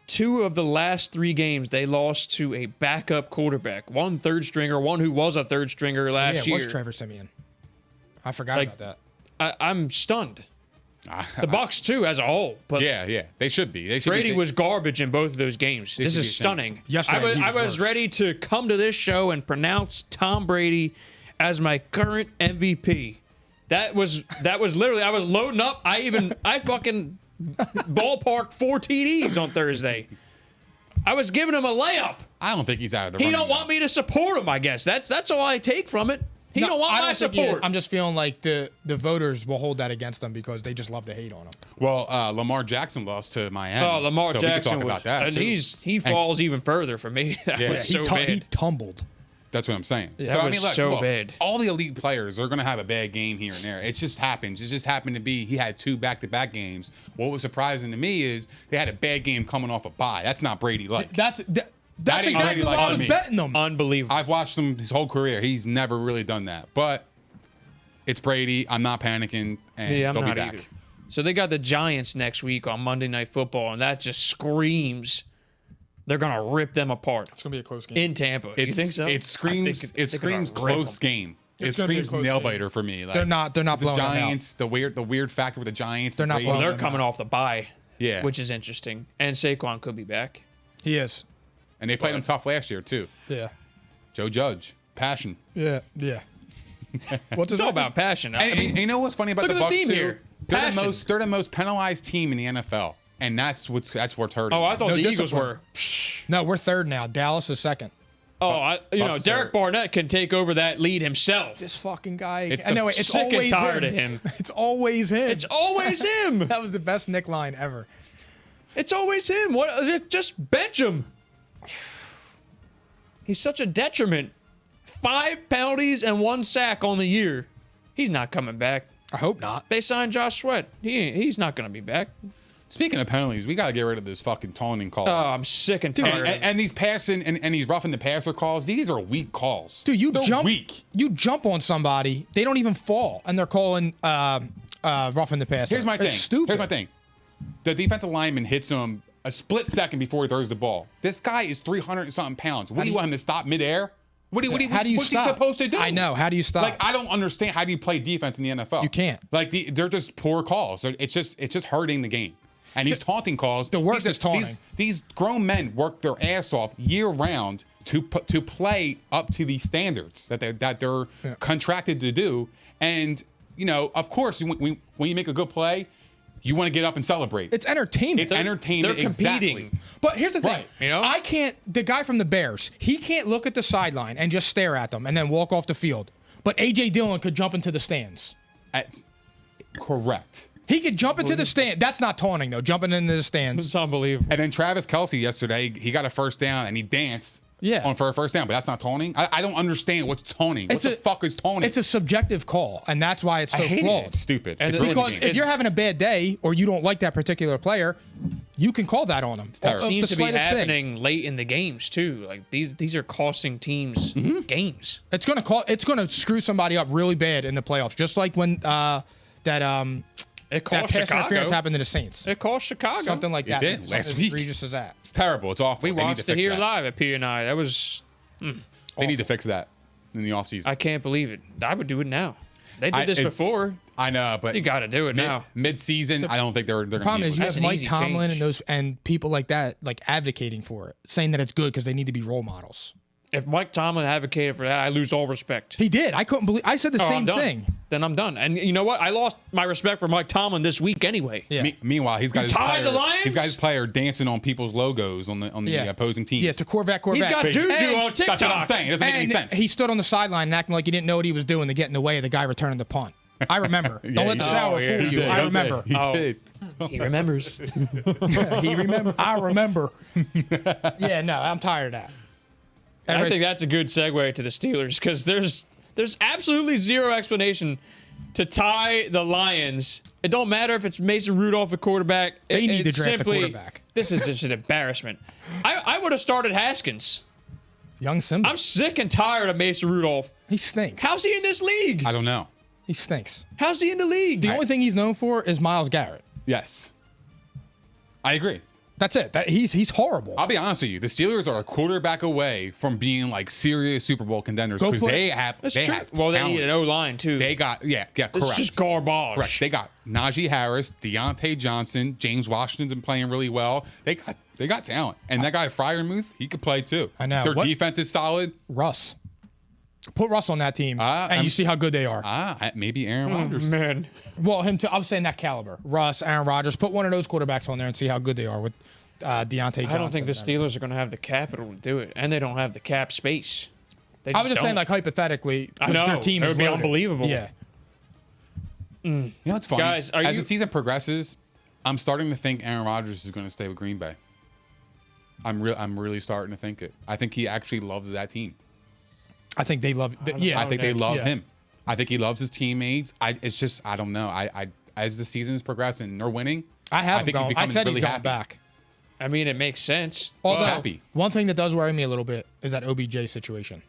2 of the last 3 games they lost to a backup quarterback, one third stringer, one who was a third stringer last Yeah, it year. was Trevor Siemian. I forgot Like, about that. I'm stunned. The Bucs too, as a whole. But yeah, they should be. They should Brady be. was garbage in both of those games. This should is be stunning. Yesterday, he I was was worse. ready to come to this show and pronounce Tom Brady as my current MVP. That was literally, I was loading up. I fucking ballparked 4 TDs on Thursday. I was giving him a layup. I don't think he's out of the He running. don't want me to support him, I guess. That's all I take from it. He No, don't want I my don't think he is. support. I'm just feeling like the voters will hold that against them because they just love to hate on him. Well, Lamar Jackson lost to Miami. Oh, Lamar so we could Jackson talk was, about that. and too. he falls even further for me. That Yeah. was He so He bad. tumbled. That's what I'm saying. that was so bad. All the elite players are going to have a bad game here and there. It just happens. It just happened to be he had 2 back-to-back games. What was surprising to me is they had a bad game coming off a bye. That's not Brady-like. That's That ain't exactly Brady what like I was me. betting them. Unbelievable. I've watched him his whole career. He's never really done that. But it's Brady. I'm not panicking, and Yeah, I'm he'll not be back. either. So they got the Giants next week on Monday Night Football, and that just screams they're gonna rip them apart It's gonna be a close game. in Tampa. You think so? It screams. It screams close game. It It's gonna be a screams close nail game. biter for me. Like, They're not the blowing them out. Giants. The weird factor with the Giants. They're not Brady. Well, blowing they're them coming out. off the bye, Yeah, which is interesting. And Saquon could be back. He is. and they played him tough last year too. Yeah. Joe Judge, passion. Yeah. What's his It's all name? about passion. I And, mean, and you know what's funny about look the at the Bucs theme too? here. They're the Passion. they're the most penalized team in the NFL, and that's what's hurting. oh, I thought No the Eagles discipline. were. No, we're third now. Dallas is second. Oh, Bucs Derek are- Barnett can take over that lead himself. This fucking guy. It's I the- know it's Sick and always tired him. of him. It's always him. It's always him. That was the best Nick line ever. It's always him. What? Just bench him. He's such a detriment. 5 penalties and 1 sack on the year. He's not coming back. I hope not. They signed Josh Sweat. He's not going to be back. Speaking of penalties, we got to get rid of this fucking taunting calls. Oh, I'm sick and Dude, tired. and these passing and these roughing the passer calls, these are weak calls. Dude, They're jump. weak. You jump on somebody, they don't even fall, and they're calling roughing the passer. Here's my thing. It's stupid. Here's my thing. The defensive lineman hits him a split second before he throws the ball. This guy is 300 and something pounds. What do you want him to stop midair? What do you, How do you what's stop? he supposed to do? I know. How do you stop? Like, I don't understand. How do you play defense in the NFL? You can't. Like, they're just poor calls. It's just hurting the game. And these taunting calls. The worst these is taunting. These grown men work their ass off year round to play up to these standards that they're contracted to do. And of course, when you make a good play, you want to get up and celebrate. it's entertainment. It's entertainment. they're competing. Exactly. But here's the thing. Right. You know? I can't. The guy from the Bears, he can't look at the sideline and just stare at them and then walk off the field. But A.J. Dillon could jump into the stands. Correct. He could jump into the stand. That's not taunting though. Jumping into the stands. It's unbelievable. And then Travis Kelce yesterday, he got a first down and he danced for a first down, but that's not taunting. I don't understand what's taunting. What the fuck is taunting? It's a subjective call, and that's why it's so I hate flawed. it. It's stupid. And It's it- ruining Because the game. if you're having a bad day or you don't like that particular player, you can call that on them. terrible. Of Seems the to be slightest thing. happening late in the games too. Like these are costing teams games. It's gonna screw somebody up really bad in the playoffs, just like when It that cost pass interference Chicago. happened to the Saints. It cost Chicago. Something like It that. did, Something last as week. egregious as that. It's terrible. It's awful. We They need watched to it fix here that. live at P&I. That was. They need to fix that in the offseason. I can't believe it. I would do it now. They did this It's- before. I know, but You got to do it now. mid-season, I don't think they're going to Problem be is, able you to. That's have an Mike easy Tomlin change. and people like that advocating for it, saying that it's good because they need to be role models. If Mike Tomlin advocated for that, I lose all respect. He did. I couldn't believe. I said the Oh, same I'm done. thing. Then I'm done. And you know what? I lost my respect for Mike Tomlin this week anyway. Yeah. Meanwhile, he's got his tied player, the Lions? he's got his player dancing on people's logos on the Yeah. opposing teams. Yeah, it's a Corvette. He's got And- Juju and- on TikTok. That's what I'm saying. It doesn't make any and sense. he stood on the sideline and acting like he didn't know what he was doing to get in the way of the guy returning the punt. I remember. Don't let the he shower did. fool He you. did. I remember. He Oh. did. He remembers. He remember. I remember. Yeah, no, I'm tired of that. I think that's a good segue to the Steelers because there's absolutely zero explanation to tie the Lions. It don't matter if it's Mason Rudolph at quarterback. They need to It's draft a simply- quarterback. This is just an embarrassment. I would have started Haskins. Young Simba. I'm sick and tired of Mason Rudolph. He stinks. How's he in this league? I don't know. He stinks. How's he in the league? The only thing he's known for is Myles Garrett. Yes. I agree. That's it. He's horrible. I'll be honest with you. The Steelers are a quarterback away from being like serious Super Bowl contenders Go because play- they have. That's they true. have Well, they talent. need an O-line, too. They got correct. It's just garbage. Correct. They got Najee Harris, Deontay Johnson, James Washington's been playing really well. They got talent, and that guy Freiermuth, he could play too. I know. Their What- defense is solid. Russ. Put Russ on that team, and you see how good they are. Maybe Aaron Rodgers. Man. Well, him too. I was saying that caliber. Russ, Aaron Rodgers. Put one of those quarterbacks on there and see how good they are with Deontay Johnson. I don't think the Steelers are going to have the capital to do it, and they don't have the cap space. They I was just don't. saying, like, hypothetically, I know. their team It is would be loaded. unbelievable. Yeah. You know what's funny? Guys, as the season progresses, I'm starting to think Aaron Rodgers is going to stay with Green Bay. I'm really starting to think it. I think he actually loves that team. I think they love. I think they love Yeah. him. I think he loves his teammates. It's just I don't know. I as the season is progressing, they're winning. I have him think he's going. I becoming said really he's going happy. back. I mean, it makes sense. Although, happy. one thing that does worry me a little bit is that OBJ situation.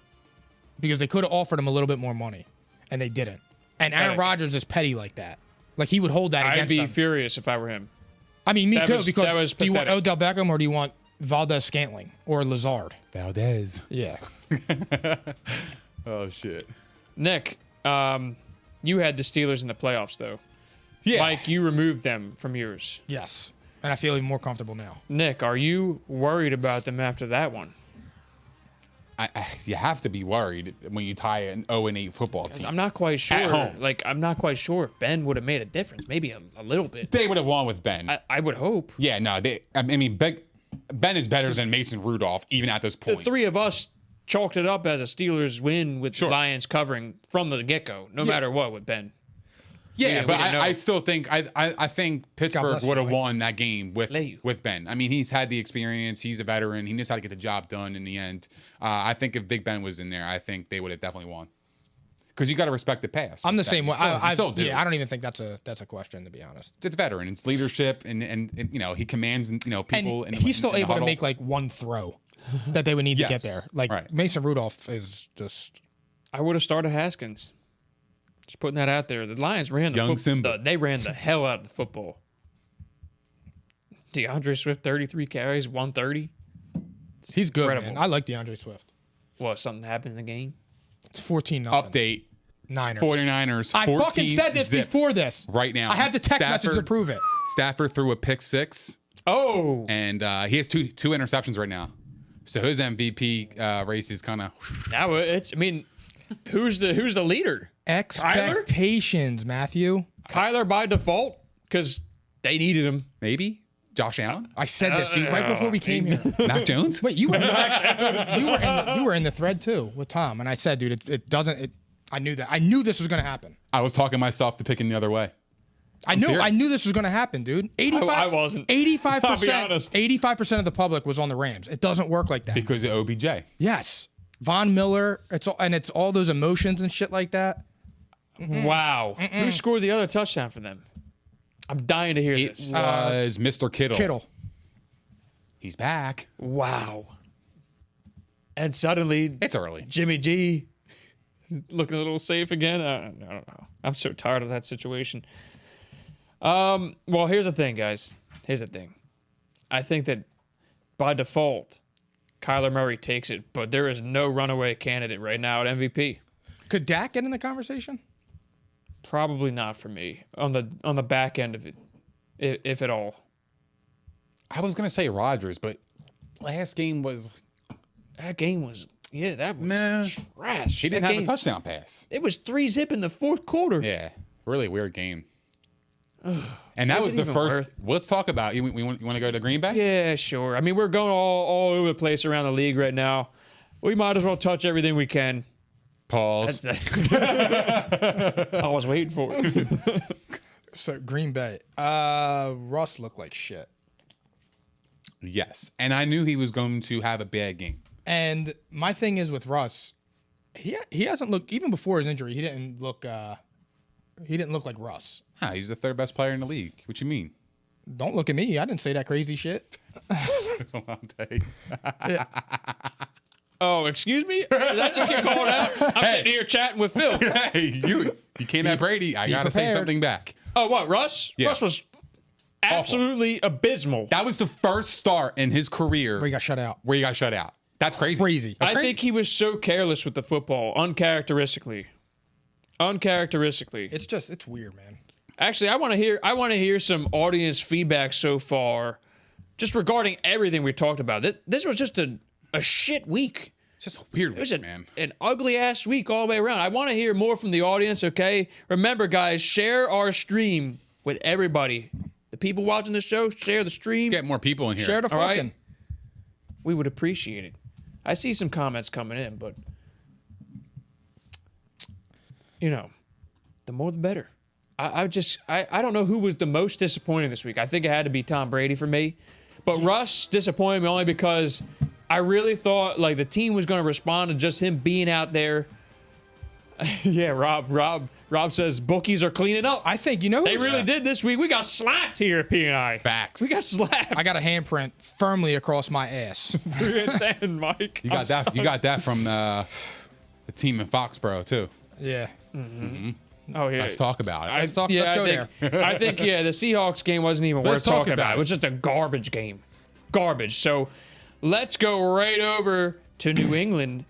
Because they could have offered him a little bit more money, and they didn't. And Aaron Pathetic. Rodgers is petty like that. Like, he would hold that I'd against be them. furious if I were him. I mean, me That too, was- because that was do you want pathetic. Odell Beckham or do you want Valdez Scantling or Lazard? Valdez. Yeah. Oh shit. Nick, you had the Steelers in the playoffs, though. Yeah. Mike, you removed them from yours. Yes. And I feel even more comfortable now. Nick, are you worried about them after that one? You have to be worried when you tie an 0-8 football team. I'm not quite sure. At home. Like, I'm not quite sure if Ben would have made a difference. Maybe a little bit. They would have won with Ben. I would hope. Yeah, no. I mean, Ben is better than Mason Rudolph, even at this The point. three of us chalked it up as a Steelers win with Sure. Lions covering from the get-go, no matter what with Ben. Yeah, we but didn't know. I still think I think Pittsburgh bless you, would have Mike. won that game Lay you. with Ben. I mean, he's had the experience. He's a veteran. He knows how to get the job done in the end. I think if Big Ben was in there, I think they would have definitely won. Because you got to respect the pass. I'm the same way. I still do. Yeah, I don't even think that's a question, to be honest. It's veteran. It's leadership, and you know he commands people. And in he's still in the able to huddle. make like one throw that they would need to Yes. get there. Like Right. Mason Rudolph is just. I would have started Haskins. Just putting that out there. The Lions ran the Young Simba. They ran the hell out of the football. DeAndre Swift, 33 carries, 130. He's good, Incredible. man. I like DeAndre Swift. What, something happened in the game? It's 14-0. Update. Niners. 49ers. I 14 fucking said this zip before this. right now. I have the text message to Stafford- prove it. Stafford threw a pick 6. Oh, And he has two interceptions right now. So his MVP race is kind of. now it's. I mean, who's the leader? Expectations, Matthew. Kyler by default because they needed him. Maybe Josh Allen, I said this, dude, right before we came here. Mac Jones. Wait, you were in the thread too with Tom, and I said, dude, it doesn't. I knew that. I knew this was gonna happen. I was talking myself to picking the other way. I serious. knew this was gonna happen, dude. 85. I wasn't. 85%. I'll be honest. 85% of the public was on the Rams. It doesn't work like that. Because of OBJ. Yes, Von Miller. It's all those emotions and shit like that. Wow. Who scored the other touchdown for them? I'm dying to hear It this. was Mr. Kittle. Kittle. He's back. Wow. And suddenly, It's early. Jimmy G looking a little safe again. I don't know. I'm so tired of that situation. Well, here's the thing, guys. Here's the thing. I think that by default, Kyler Murray takes it, but there is no runaway candidate right now at MVP. Could Dak get in the conversation? Probably not for me on the back end of it, if at all. I was gonna say Rodgers, but last game was That game was that was Nah. trash. he didn't That have game- a touchdown pass. It was 3-zip in the fourth quarter. Yeah, really weird game. And that Was was it the even first. worth- Let's talk about you. You want to go to Green Bay? Yeah, sure. I mean, we're going all over the place around the league right now. We might as well touch everything we can. Pause. I was waiting for it. So Green Bay. Russ looked like shit. Yes, and I knew he was going to have a bad game. And my thing is with Russ, he hasn't looked, even before his injury, he didn't look like Russ. He's the third best player in the league. What you mean? Don't look at me. I didn't say that crazy shit. Oh, excuse me? Did I just get called out? I'm sitting here chatting with Phil. Hey, you came at Brady. I gotta say prepared. something back. Oh, what, Russ? Yeah. Russ was absolutely abysmal. That was the first start in his career Where he got shut out. That's crazy. Crazy. I think he was so careless with the football, uncharacteristically. It's weird, man. Actually, I want to hear some audience feedback so far, just regarding everything we talked about. This was just a shit week. It's just a weird It was week, man. an ugly ass week all the way around. I want to hear more from the audience. Okay, remember, guys, share our stream with everybody. The people watching the show, share the stream. Get more people in here. Share the All right. fucking. We would appreciate it. I see some comments coming in, but the more the better. I don't know who was the most disappointing this week. I think it had to be Tom Brady for me. But Russ disappointed me only because I really thought like the team was going to respond to just him being out there. Yeah, Rob says bookies are cleaning up. I think They really did this week. We got slapped here at P&I. Facts. We got slapped. I got a handprint firmly across my ass. 3-10, Mike. You got that. You got that from the team in Foxborough too. Yeah. Oh yeah. Let's talk about it. Let's go there. I think the Seahawks game wasn't even worth Let's talk talking about about. it. It was just a garbage game. Garbage. So let's go right over to New England,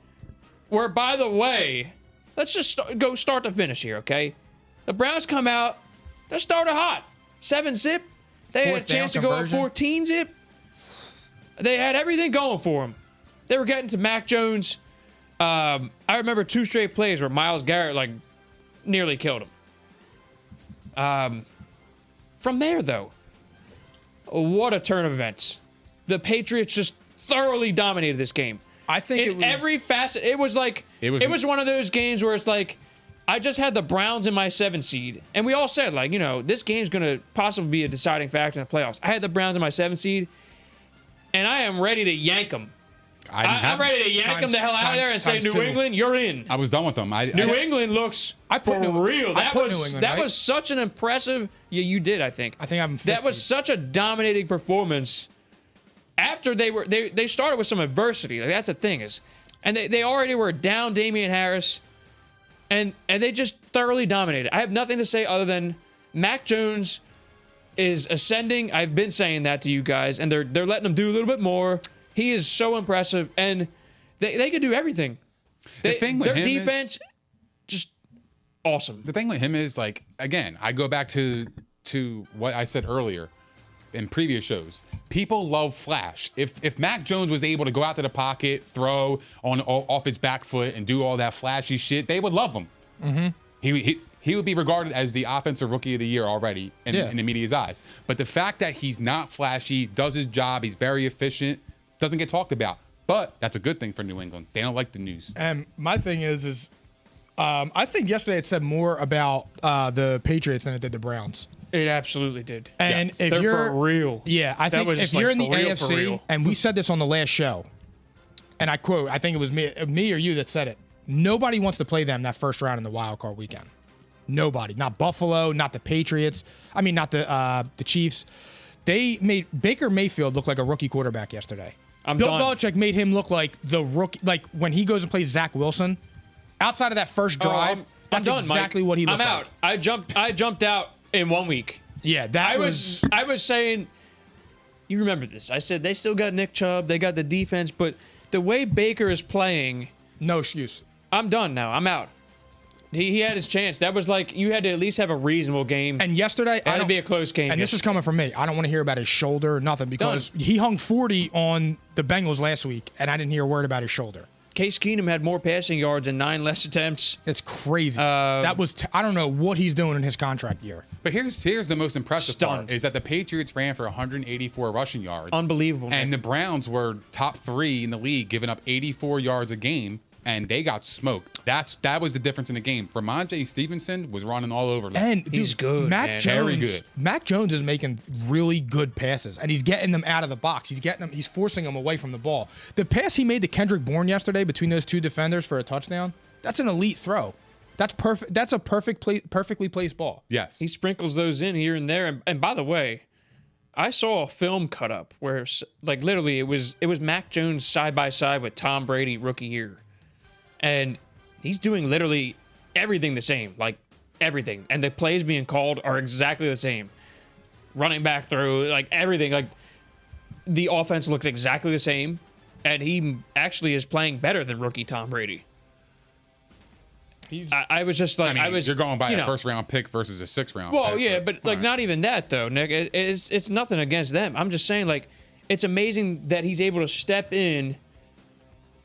where, by the way, let's just go start to finish here, okay? The Browns come out. They started hot. 7-zip. They had a Fourth down chance to go up conversion. 14-zip. They had everything going for them. They were getting to Mac Jones. I remember 2 straight plays where Myles Garrett, like, nearly killed him. From there, though, what a turn of events. The Patriots just thoroughly dominated this game. I think In every facet, it was like it was one of those games where it's like I just had the Browns in my 7 seed, and we all said like this game's gonna possibly be a deciding factor in the playoffs. I had the Browns in my 7 seed, and I am ready to yank them. I'm ready to yank them the hell out of there and say, New England, you're in. I was done with them. New England looks for real. That was such an impressive. Yeah, you did. I think I'm. That was such a dominating performance. After they started with some adversity. Like that's the thing is, and they already were down Damian Harris, and they just thoroughly dominated. I have nothing to say other than Mac Jones is ascending. I've been saying that to you guys, and they're letting him do a little bit more. He is so impressive, and they could do everything. Their defense, just awesome. The thing with him is, like, again, I go back to what I said earlier in previous shows. People love flash. If Mac Jones was able to go out to the pocket, throw off his back foot, and do all that flashy shit, they would love him. Mm-hmm. He would be regarded as the offensive rookie of the year already in the media's eyes. But the fact that he's not flashy, does his job, he's very efficient, doesn't get talked about. But that's a good thing for New England. They don't like the news. And my thing is I think yesterday it said more about the Patriots than it did the Browns. It absolutely did. And Yes. if They're you're for real, yeah, I think if you're in the AFC, and we said this on the last show, and I quote, I think it was me or you that said it. Nobody wants to play them that first round in the wild card weekend. Nobody, not Buffalo, not the Patriots. I mean, not the Chiefs. They made Baker Mayfield look like a rookie quarterback yesterday. Bill Belichick made him look like the rookie, like when he goes and plays Zach Wilson. Outside of that first drive, that's exactly what he looked like. I'm out. I jumped out in 1 week. Yeah, I was saying, you remember this. I said they still got Nick Chubb, they got the defense, but the way Baker is playing, no excuse. I'm done now. I'm out. He had his chance. That was like you had to at least have a reasonable game. And yesterday, it had to be a close game. And this is coming from me. I don't want to hear about his shoulder or nothing because he hung 40 on the Bengals last week, and I didn't hear a word about his shoulder. Case Keenum had more passing yards and 9 less attempts. It's crazy. That was I don't know what he's doing in his contract year. But here's the most impressive part is that the Patriots ran for 184 rushing yards. Unbelievable. And the Browns were top 3 in the league, giving up 84 yards a game, and they got smoked. That was the difference in the game. Ramondre Stevenson was running all over them. And he's good. Very good. Mac Jones is making really good passes, and he's getting them out of the box. He's forcing them away from the ball. The pass he made to Kendrick Bourne yesterday between those 2 defenders for a touchdown, that's an elite throw. That's perfect. That's a perfectly placed ball. Yes. He sprinkles those in here and there. And by the way, I saw a film cut up where, like, literally it was Mac Jones side by side with Tom Brady rookie year, and he's doing literally everything the same, like everything, and the plays being called are exactly the same. Running back through, like everything, like the offense looks exactly the same, and he actually is playing better than rookie Tom Brady. I was just like, you're going by a first round pick versus a 6th round. Well, pick, yeah, but like not even that though, Nick. It's nothing against them. I'm just saying, like, it's amazing that he's able to step in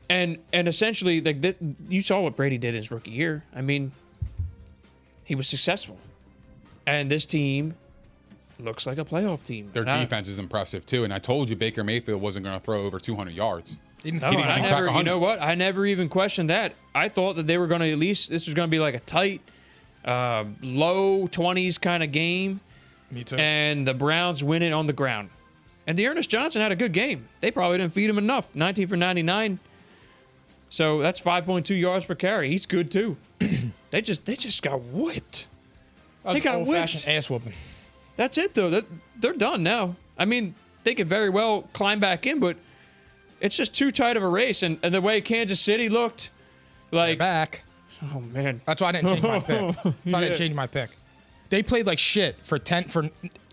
and essentially, like, you saw what Brady did his rookie year. I mean, he was successful, and this team looks like a playoff team. Their defense is impressive too, and I told you Baker Mayfield wasn't going to throw over 200 yards. You know what? I never even questioned that. I thought that they were going to this was going to be like a tight, low 20s kind of game. Me too. And the Browns win it on the ground. And Dearness Johnson had a good game. They probably didn't feed him enough. 19 for 99. So that's 5.2 yards per carry. He's good too. They just got whipped. They got old-fashioned ass whooping. That's it though. They're done now. I mean, they could very well climb back in, but it's just too tight of a race. And the way Kansas City looked, like, they're back. Oh man, that's why I didn't change my pick. I didn't change my pick. They played like shit for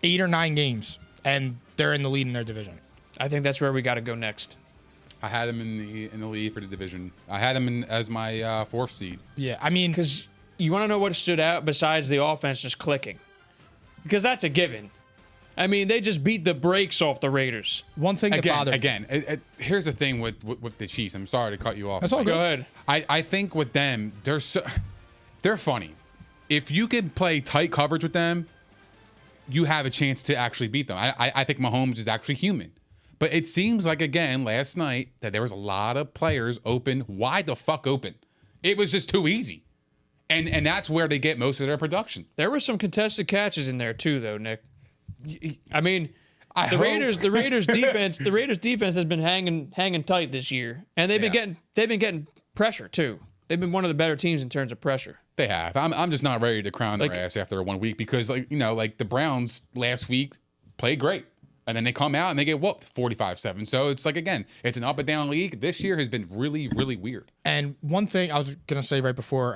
8 or 9 games, and they're in the lead in their division. I think that's where we got to go next. I had him in the lead for the division. I had him as my 4th seed. Yeah, I mean, because you want to know what stood out besides the offense just clicking, because that's a given. I mean, they just beat the brakes off the Raiders. One thing that bothered me. Again, here's the thing with the Chiefs. I'm sorry to cut you off. That's all good. Go ahead. I think with them, they're funny. If you can play tight coverage with them, you have a chance to actually beat them. I think Mahomes is actually human. But it seems like, again, last night, that there was a lot of players open, wide the fuck open. It was just too easy. And that's where they get most of their production. There were some contested catches in there too, though, Nick. I mean, the Raiders defense has been hanging tight this year, and they've been getting pressure too. They've been one of the better teams in terms of pressure. They have. I'm just not ready to crown their ass after 1 week because, like, you know, like the Browns last week played great. And then they come out and they get whooped 45-7. So it's like, again, it's an up and down league. This year has been really, really weird. And one thing I was going to say right before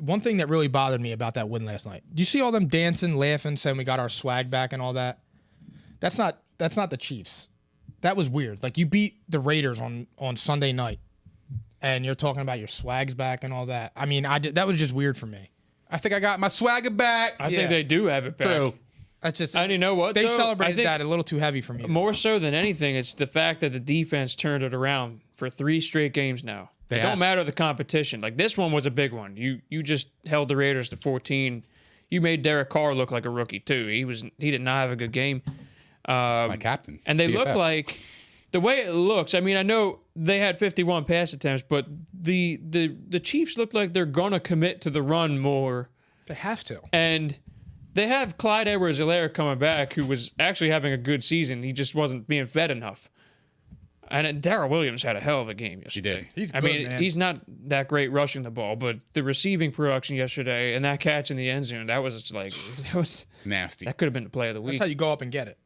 one thing that really bothered me about that win last night. Do you see all them dancing, laughing, saying we got our swag back and all that? That's not the Chiefs. That was weird. Like, you beat the Raiders on Sunday night, and you're talking about your swags back and all that. I mean, that was just weird for me. I think I got my swagger back. I think they do have it back. True. That's just. And you know what? They celebrated that a little too heavy for me. More so than anything, it's the fact that the defense turned it around for 3 straight games now. It don't matter the competition. Like, this one was a big one. You just held the Raiders to 14. You made Derek Carr look like a rookie too. He did not have a good game. My captain. And they DFS. look like, the way it looks, I mean, I know they had 51 pass attempts, but the Chiefs look like they're gonna commit to the run more. They have to. And they have Clyde Edwards-Helaire coming back, who was actually having a good season. He just wasn't being fed enough. And Darrell Williams had a hell of a game yesterday. He did. He's good, man. He's not that great rushing the ball, but the receiving production yesterday and that catch in the end zone, that was nasty. That could have been the play of the week. That's how you go up and get it.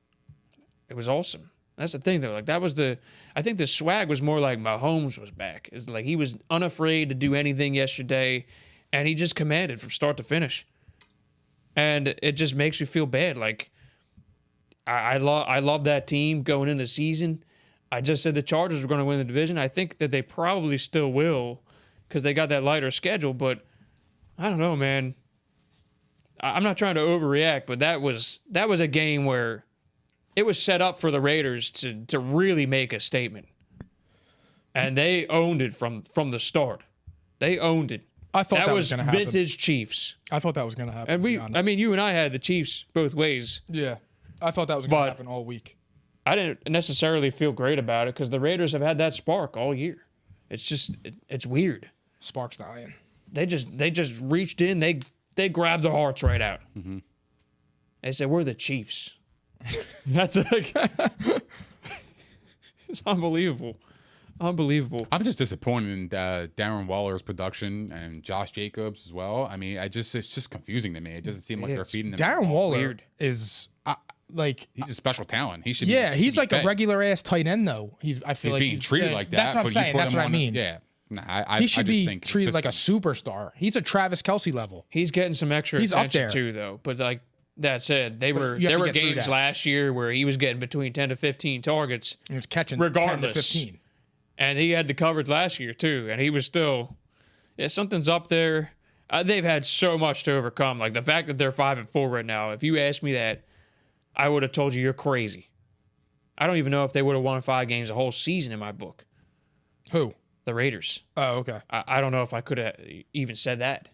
It was awesome. That's the thing, though. Like, I think the swag was more like Mahomes was back. It's like he was unafraid to do anything yesterday, and he just commanded from start to finish. And it just makes me feel bad. Like, I love that team going into the season. I just said the Chargers were going to win the division. I think that they probably still will because they got that lighter schedule. But I don't know, man. I'm not trying to overreact, but that was a game where it was set up for the Raiders to really make a statement. And they owned it from the start. They owned it. I thought that was going to happen. Vintage Chiefs. I thought that was going to happen. And you and I had the Chiefs both ways. Yeah. I thought that was going to happen all week. I didn't necessarily feel great about it because the Raiders have had that spark all year. It's just, it's weird. Spark's dying. They just reached in. They grabbed the hearts right out. Mm-hmm. They said, "We're the Chiefs." That's like, it's unbelievable. Unbelievable. I'm just disappointed in Darren Waller's production and Josh Jacobs as well. I mean, it's just confusing to me. It doesn't seem like they're feeding them. Darren Waller Weird. is like. He's a special talent. He should. Yeah, he's like fed. a regular ass tight end though. I feel He's like being treated like that. That's what I'm but saying. You put That's him what I on mean. Yeah. Nah, I He should just be think treated like a system. superstar. He's a Travis Kelce level. He's getting some extra He's up attention there. too, though. But like that said, there were you have to get through games that. last year where he was getting between 10 to 15 targets, He was catching Regardless. 10 to 15. and he had the coverage last year too, and he was still. Yeah, something's up there. They've had so much to overcome. Like the fact that they're 5-4 right now. If you asked me that, I would have told you you're crazy. I don't even know if they would have won 5 games the whole season in my book. Who? The Raiders. Oh, okay. I don't know if I could have even said that.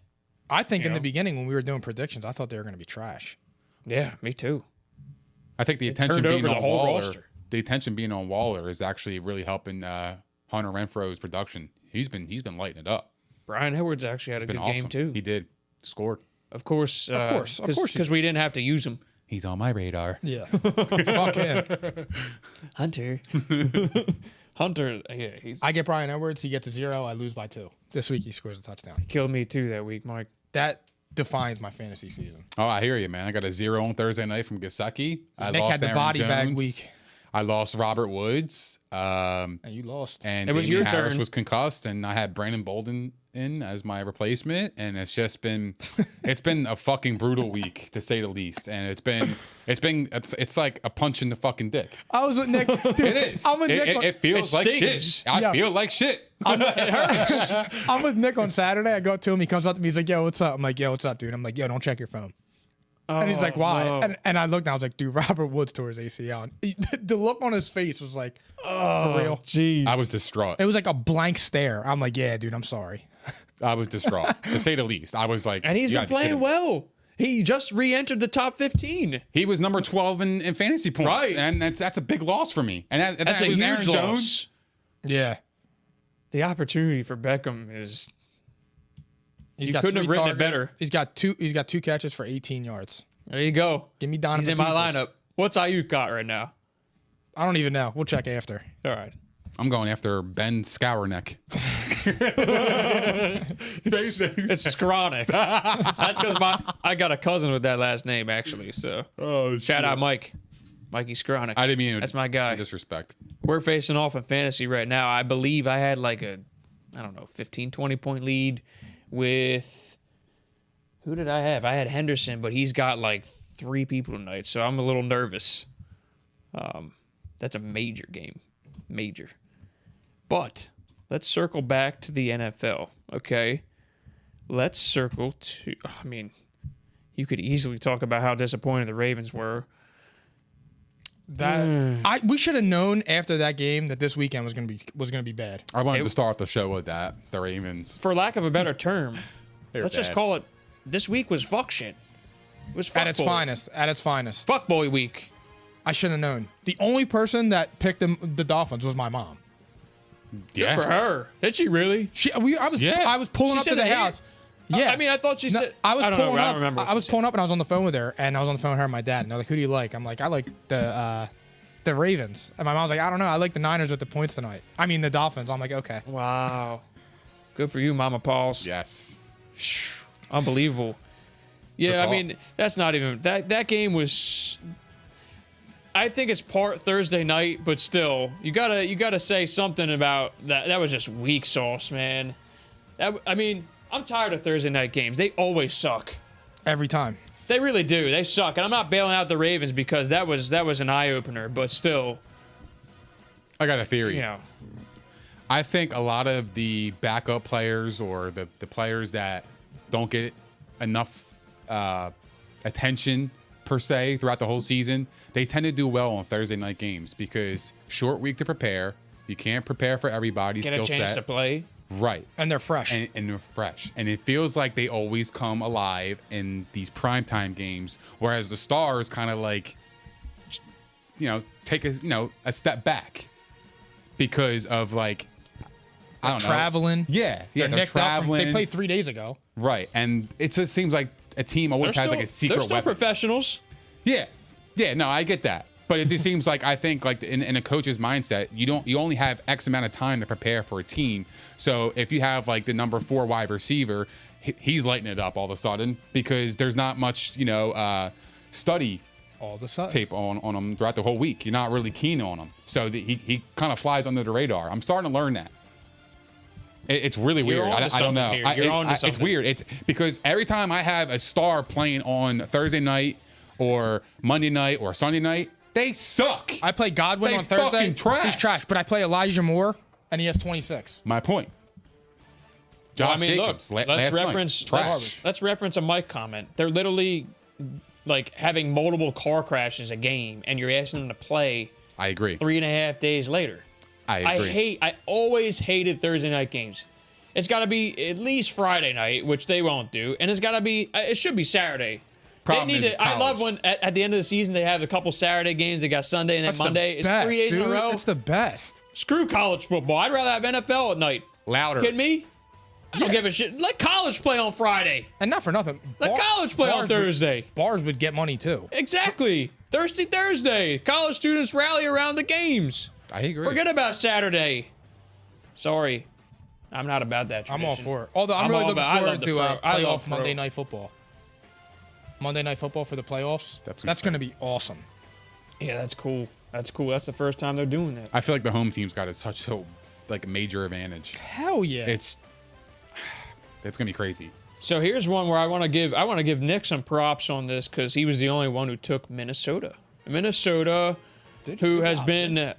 I think in know? the beginning when we were doing predictions, I thought they were going to be trash. Yeah, me too. I think the attention turned being over on the whole Waller. roster. The attention being on Waller is actually really helping Hunter Renfro's production. He's been lighting it up. Brian Edwards actually had a It's been good awesome. game too. He did. Scored. Of course, course he because we didn't have to use him. He's on my radar. Yeah. Fuck him. Hunter, Hunter, yeah, he's I get Brian Edwards. He gets a 0. I lose by 2. This week he scores a touchdown. killed me too that week, Mike. That defines my fantasy season. Oh, I hear you, man. I got a 0 on Thursday night from Gasecki. I Nick lost had the Aaron body bag Jones. week. I lost Robert Woods. And you lost. And It was Damian your Harris turn. was concussed, and I had Brandon Bolden in as my replacement, and it's just been it's been a fucking brutal week to say the least, and it's like a punch in the fucking dick. I was with Nick. Dude, It is. I'm with Nick. It feels it like stings. shit. I Yeah. feel like shit. I'm with Nick on Saturday. I go up to him. He comes up to me. He's like, "Yo, what's up?" I'm like, "Yo, what's up, dude?" I'm like, "Yo, don't check your phone." And he's like, "Why?" no. And I looked and I was like, "Dude, Robert Woods tore his ACL." And the look on his face was like, for real. Jeez. I was distraught. It was like a blank stare. I'm like, "Yeah, dude, I'm sorry." I was distraught, to say the least. I was like, And he's you been gotta be kidding playing me. well. He just re-entered the top 15. He was number 12 in fantasy points, Right. and that's a big loss for me. And That's that a was huge Aaron loss. Jones. Yeah. The opportunity for Beckham is He's You got couldn't have 3 written it targets. better. He's got two catches for 18 yards. there. You go. Give me Donovan He's in my Peoples. lineup. What's Ayuk got right now? I don't even know. We'll check after. All right. I'm going after Ben Scourneck. It's Skronik. That's because I got a cousin with that last name actually. So shout out Mike, Mikey Skronik. I didn't mean That's my guy. disrespect. We're facing off in fantasy right now. I believe I had like a, 15, 20 point lead with, who did I have? I had Henderson, but he's got like 3 people tonight, so I'm a little nervous. That's a major game. Major. But let's circle back to the NFL, okay? Let's circle to, you could easily talk about how disappointed the Ravens were. We should have known after that game that this weekend was gonna be bad. I wanted to start the show with that. The Ravens. For lack of a better term, They're let's just bad. call it, this week was fuck shit. It was fuck At its boy. finest. At its finest. Fuck boy week. I should have known. The only person that picked the Dolphins was my mom. Yeah. For her. Did she really? I was pulling She up said to the they house. Yeah. I thought she No, said. I was don't pulling know. I up. don't remember. I was pulling up and I was on the phone with her, and I was on the phone with her and my dad. And they're like, "Who do you like?" I'm like, "I like the Ravens." And my mom's like, "I don't know. I like the Niners with the points tonight. I mean, the Dolphins." I'm like, "Okay." Wow. Good for you, Mama Pauls. Yes. Unbelievable. Yeah, Good I call. mean, that's not even that game was. I think it's part Thursday night, but still, you gotta say something about that. That was just weak sauce, man. I'm tired of Thursday night games. They always suck. Every time. They really do. They suck, and I'm not bailing out the Ravens because that was an eye opener. But still, I got a theory. you know, I think a lot of the backup players or the players that don't get enough attention per se throughout the whole season, they tend to do well on Thursday night games because short week to prepare. You can't prepare for everybody's get a skill chance set. to play. Right. And they're fresh. And they're fresh. And it feels like they always come alive in these primetime games, whereas the Stars kind of like, take a step back because of like, I don't know. Traveling. Yeah. They're They're nicked up traveling. they played 3 days ago. Right. And it just seems like a team always has like a secret They're still weapon. professionals. Yeah. Yeah, no, I get that. But it just seems like I think like in a coach's mindset, you only have X amount of time to prepare for a team. So if you have like the number 4 wide receiver, he's lighting it up all of a sudden because there's not much, study All of a sudden. tape on him throughout the whole week. You're not really keen on him. So he kind of flies under the radar. I'm starting to learn that. It's really You're weird. onto I don't know. something here. You're onto It's something. weird. It's because every time I have a star playing on Thursday night or Monday night or Sunday night, they suck. I play Godwin They on Thursday. fucking trash. He's trash. But I play Elijah Moore, and he has 26. My point. Well, Josh Jacobs, look, last reference night, trash. let's reference a Mike comment. They're literally like having multiple car crashes a game, and you're asking them to play I agree. 3.5 days later. I agree. I always hated Thursday night games. It's got to be at least Friday night, which they won't do, and it should be Saturday. Problem they need is to. I love when at the end of the season they have a couple Saturday games. They got Sunday and then That's Monday. the It's best, 3 days in a dude. row. It's the best. Screw college football. I'd rather have NFL at night. Louder. Kidding me? I don't give a shit. Let college play on Friday. And not for nothing. Let college play on bars Thursday. Bars would get money, too. Exactly. Thursday. College students rally around the games. I agree. Forget about Saturday. Sorry. I'm not about that tradition. I'm all for it. Although I'm I'm really all looking about- I forward love the to pro. I love playoff pro. Monday Night Football. Monday Night Football for the playoffs. That's going to be awesome. Yeah, that's cool. That's the first time they're doing that. I feel like the home team's got such a major advantage. Hell yeah. It's gonna be crazy. So here's one where I want to give Nick some props on this because he was the only one who took Minnesota. Minnesota, who has been,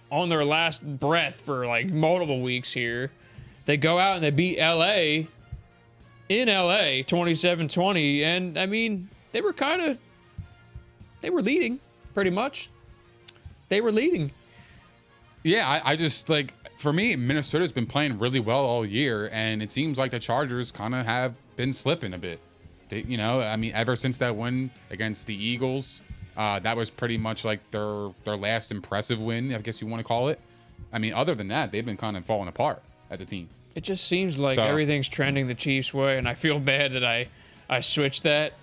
on their last breath for like multiple weeks here. They go out and they beat LA in LA 27-20, and I mean they were leading pretty much. They were leading. Yeah, I just like, for me, Minnesota's been playing really well all year, and it seems like the Chargers kind of have been slipping a bit. Ever since that win against the Eagles, that was pretty much like their last impressive win, I guess you want to call it. I mean, other than that, they've been kind of falling apart as a team. It just seems like So- everything's trending the Chiefs' way, and I feel bad that I switched that.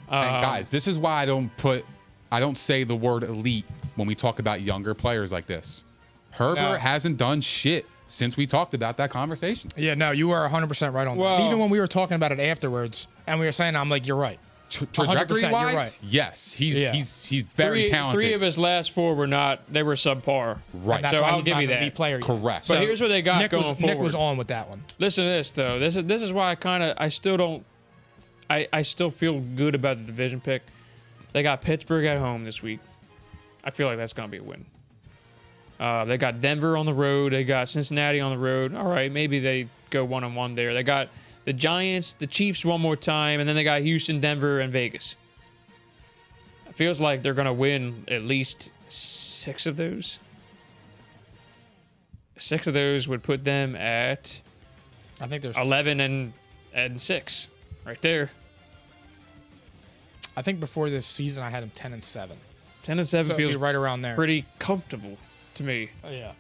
And guys, this is why I don't say the word elite when we talk about younger players like this. Herbert No. hasn't done shit since we talked about that conversation. Yeah, no, you are 100% right on Well- that. Even when we were talking about it afterwards, and we were saying, I'm like, you're right. 100%, Trajectory you're wise, right. yes, Yeah. he's very talented. Three of his last four they were subpar. Right. And that's So why I'll he's give not you gonna that. be player yet. Correct. But here's what they got Nick going was, forward. Nick was on with that one. Listen to this though. This is why I still feel good about the division pick. They got Pittsburgh at home this week. I feel like that's gonna be a win. They got Denver on the road. They got Cincinnati on the road. All right, maybe they go 1-1 there. They got the Giants, the Chiefs one more time, and then they got Houston, Denver, and Vegas. It feels like they're gonna win at least 6 of those. 6 of those would put them at I think there's 11 and 6, right there. I think before this season, I had him 10-7. 10 and 7 So it'd feels be right around there. pretty comfortable to me. Yeah.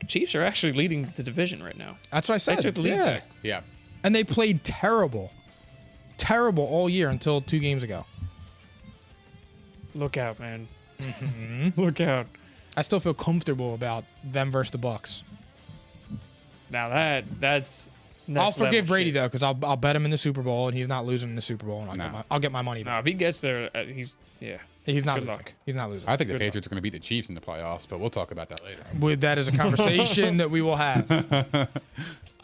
Chiefs are actually leading the division right now. That's what I said. They took the lead yeah. back. Yeah. And they played terrible. Terrible all year until 2 games ago. Look out, man. Look out. I still feel comfortable about them versus the Bucs. Now that's I'll forgive level Brady shit. though, because I'll bet him in the Super Bowl, and he's not losing in the Super Bowl, and I'll get my money No, back. if he gets there, he's He's not good losing. luck. He's not losing. I think the Good Patriots are going to beat the Chiefs in the playoffs, but we'll talk about that later. That is a conversation that we will have.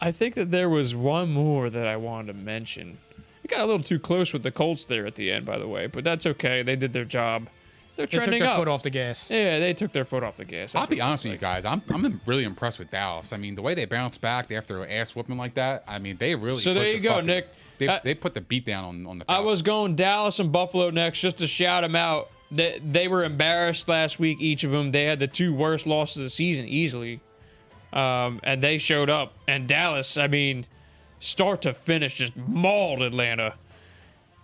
I think that there was one more that I wanted to mention. We got a little too close with the Colts there at the end, by the way, but that's okay. They did their job. They're They took trending their up. foot off the gas. Yeah, they took their foot off the gas. I'll be honest with you guys. I'm really impressed with Dallas. I mean, the way they bounced back after an ass whooping like that. I mean, they really. So put there the you go, fucking- Nick. They put the beat down on the. I Falcons. was going Dallas and Buffalo next just to shout them out. They were embarrassed last week, each of them. They had the 2 worst losses of the season easily. And they showed up. And Dallas, I mean, start to finish, just mauled Atlanta.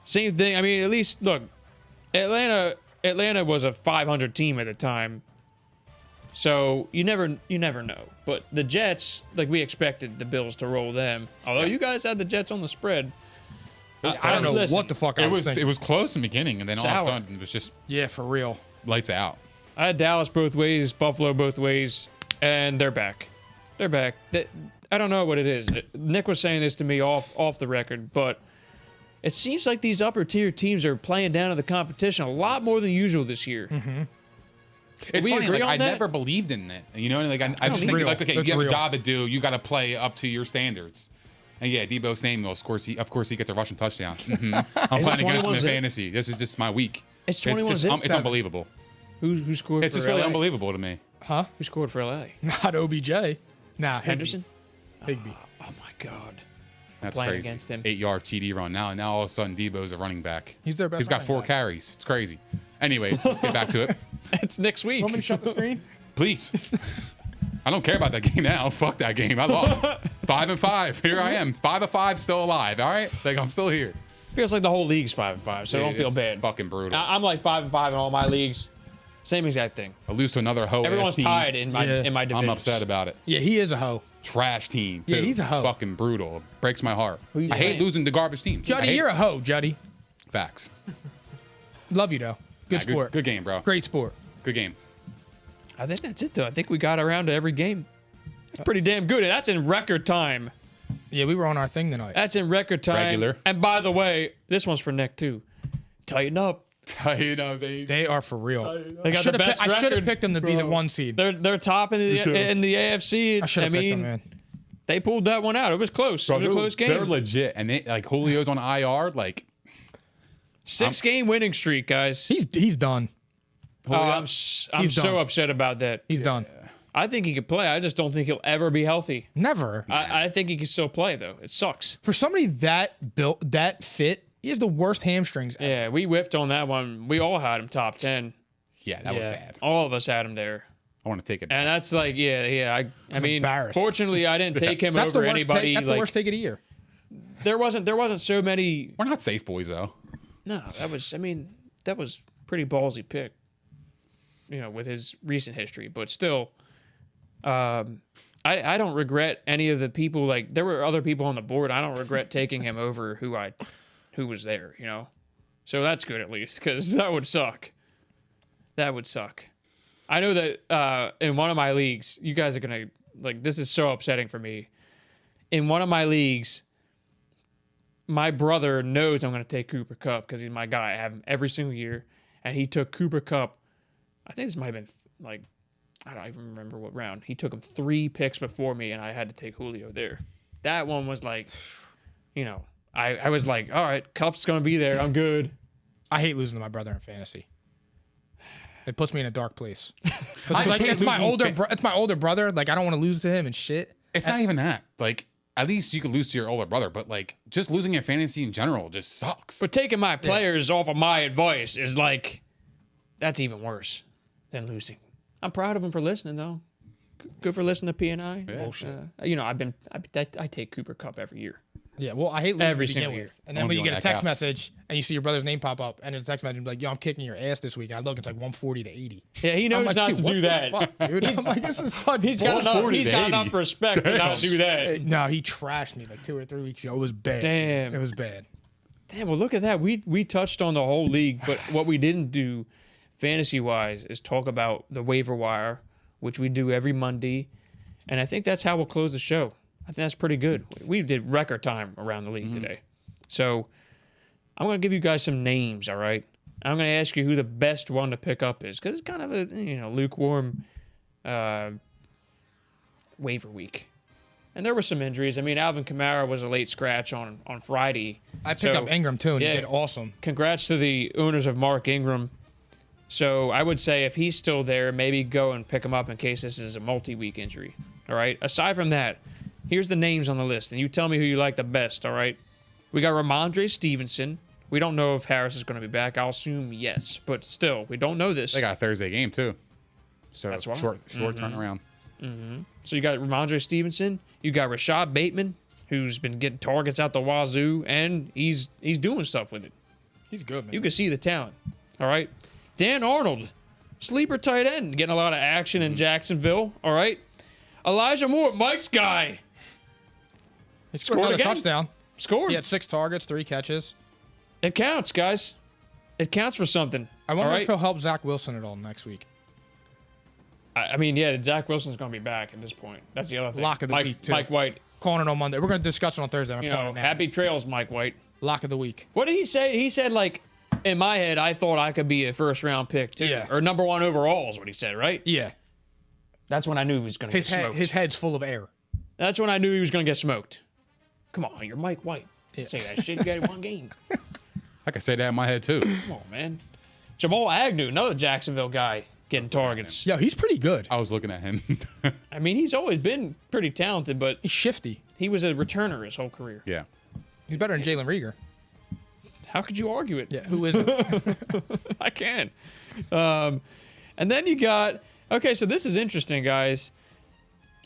Same thing. I mean, at least, look, Atlanta was a 500 team at the time. So you never know. But the Jets, like we expected the Bills to roll them. Although you guys had the Jets on the spread. I don't know Listen, what the fuck I was thinking. It was close in the beginning, and then all of Sour. a sudden it was just Yeah, for real. lights out. I had Dallas both ways, Buffalo both ways, and they're back. They're back. I don't know what it is. Nick was saying this to me off the record, but It seems like these upper tier teams are playing down to the competition a lot more than usual this year. It's we funny, agree like, on I that? never believed in it. You know, like I just think real. like, okay, That's you have real. a job to do. You got to play up to your standards. And yeah, Debo Samuel, of course, he gets a rushing touchdown. I'm playing against him 21 in zip? fantasy. This is just my week. It's 21 just, zip? it's unbelievable. Who scored It's for just really LA? unbelievable to me. Huh? Who scored for LA? Not OBJ. Nah, Henderson? Higby. Oh my God. That's Playing crazy. against him. 8-yard TD run. Now all of a sudden, Debo's a running back. He's their best He's got running 4 back. carries. It's crazy. Anyway, let's get back to it. It's next week. Want me to shut the screen? Please. I don't care about that game now. Fuck that game. I lost. 5-5. Here I am. 5 of 5, still alive. All right, like I'm still here. Feels like the whole league's 5-5, so don't feel It's bad. Fucking brutal. I'm like 5-5 in all my leagues. Same exact thing. I lose to another hoe. Everyone's team. tied in my division. I'm upset about it. Yeah, he is a hoe. Trash team. Yeah, too. he's a hoe. Fucking brutal. It breaks my heart. Who you I hate playing? losing to garbage teams. I Juddy, hate you're a hoe, Juddy. facts. Love you, though. Good Yeah, sport. Good game, bro. Great sport. Good game. I think that's it, though. I think we got around to every game. It's pretty damn good, and that's in record time. Yeah, we were on our thing tonight. That's in record time. Regular. And by the way, this one's for Nick, too. Tighten up. Tight up, baby. They are for real. They got the best I should have record. picked them to be the 1 seed. They're top in the AFC. I should have picked them, mean, man. they pulled that one out. It was close. It was a close game. They're legit. And they, like Julio's on IR. Like, 6-game winning streak, guys. He's done. Oh, I'm He's so done. upset about that. He's done. I think he could play. I just don't think he'll ever be healthy. Never. I think he can still play, though. It sucks. For somebody that built, that fit, he has the worst hamstrings ever. Yeah, we whiffed on that one. We all had him top 10. yeah, that was Yeah. bad. All of us had him there. I want to take it. And that's like, I mean, embarrassed. fortunately, I didn't take him That's the over worst anybody. take. That's like, the worst take of the year. there wasn't so many. We're not safe boys, though. No, that was pretty ballsy pick. With his recent history, but still, I don't regret any of the people. Like, there were other people on the board. I don't regret taking him over who was there. So that's good at least, because that would suck. That would suck. I know that in one of my leagues, you guys are gonna this is so upsetting for me. In one of my leagues, my brother knows I'm gonna take Cooper Kupp because he's my guy. I have him every single year, and he took Cooper Kupp. I think this might have been I don't even remember what round. He took him 3 picks before me, and I had to take Julio there. That one was I was like, all right, Kupp's going to be there. I'm good. I hate losing to my brother in fantasy. It puts me in a dark place. I hate It's my losing it's my older brother. Like, I don't want to lose to him and shit. It's not even that. Like, at least you could lose to your older brother, but like, just losing in fantasy in general just sucks. But taking my players off of my advice is that's even worse than losing. I'm proud of him for listening, though. Good for listening to P&I. Yeah. Bullshit. I take Cooper Kupp every year. Yeah, well, I hate losing Every to begin single with. year. And then I'm when you doing get a that text couch. message and you see your brother's name pop up and it's a text message like, yo, I'm kicking your ass this week. And I look, it's like 140 to 80. Yeah, he knows I'm like, not dude, to what do the that. fuck, dude? I'm like, this is such He's got enough. 140 He's to got 80. enough respect to not do that. No, he trashed me like 2 or 3 weeks ago. It was bad. Damn. It was bad. Damn. Well, look at that. We touched on the whole league, but what we didn't do, fantasy wise, is talk about the waiver wire, which we do every Monday, and I think that's how we'll close the show. I think that's pretty good. We did record time around the league today, so I'm gonna give you guys some names. All right. I'm gonna ask you who the best one to pick up is, because it's kind of a lukewarm waiver week. And there were some injuries. I mean, Alvin Kamara was a late scratch on Friday. I picked So, up Ingram too, and yeah. he did awesome. Congrats to the owners of Mark Ingram. So I would say if he's still there, maybe go and pick him up in case this is a multi-week injury. All right. Aside from that, here's the names on the list, and you tell me who you like the best. All right. We got Ramondre Stevenson. We don't know if Harris is going to be back. I'll assume yes, but still, we don't know this. They got a Thursday game too, so That's why. short turnaround. So you got Ramondre Stevenson. You got Rashad Bateman, who's been getting targets out the wazoo, and he's doing stuff with it. He's good, man. You can see the talent. All right. Dan Arnold, sleeper tight end, getting a lot of action in Jacksonville. All right. Elijah Moore, Mike's guy, He scored scored another again? touchdown. scored. He had 6 targets, 3 catches. It counts, guys. It counts for something. I wonder all if right? he'll help Zach Wilson at all next week. I mean, yeah, Zach Wilson's going to be back at this point. That's the other thing. Lock of the Mike, week, too. Mike White. Calling it on Monday. We're going to discuss it on Thursday. I'm calling it now. Happy trails, Mike White. Lock of the week. What did he say? He said, like, in my head, I thought I could be a first-round pick, too. Yeah. Or number 1 overall is what he said, right? Yeah. That's when I knew he was going to get smoked. His head's full of air. That's when I knew he was going to get smoked. Come on, you're Mike White. Say that shit. You got one game. I could say that in my head too. Come on, man. Jamal Agnew, another Jacksonville guy, getting targets. Yo, he's pretty good. I was looking at him. I mean, he's always been pretty talented, but He's shifty. he was a returner his whole career. Yeah. He's better than Jalen Reagor. How could you argue it? Yeah, who isn't? I can. And then you got, okay, so this is interesting, guys.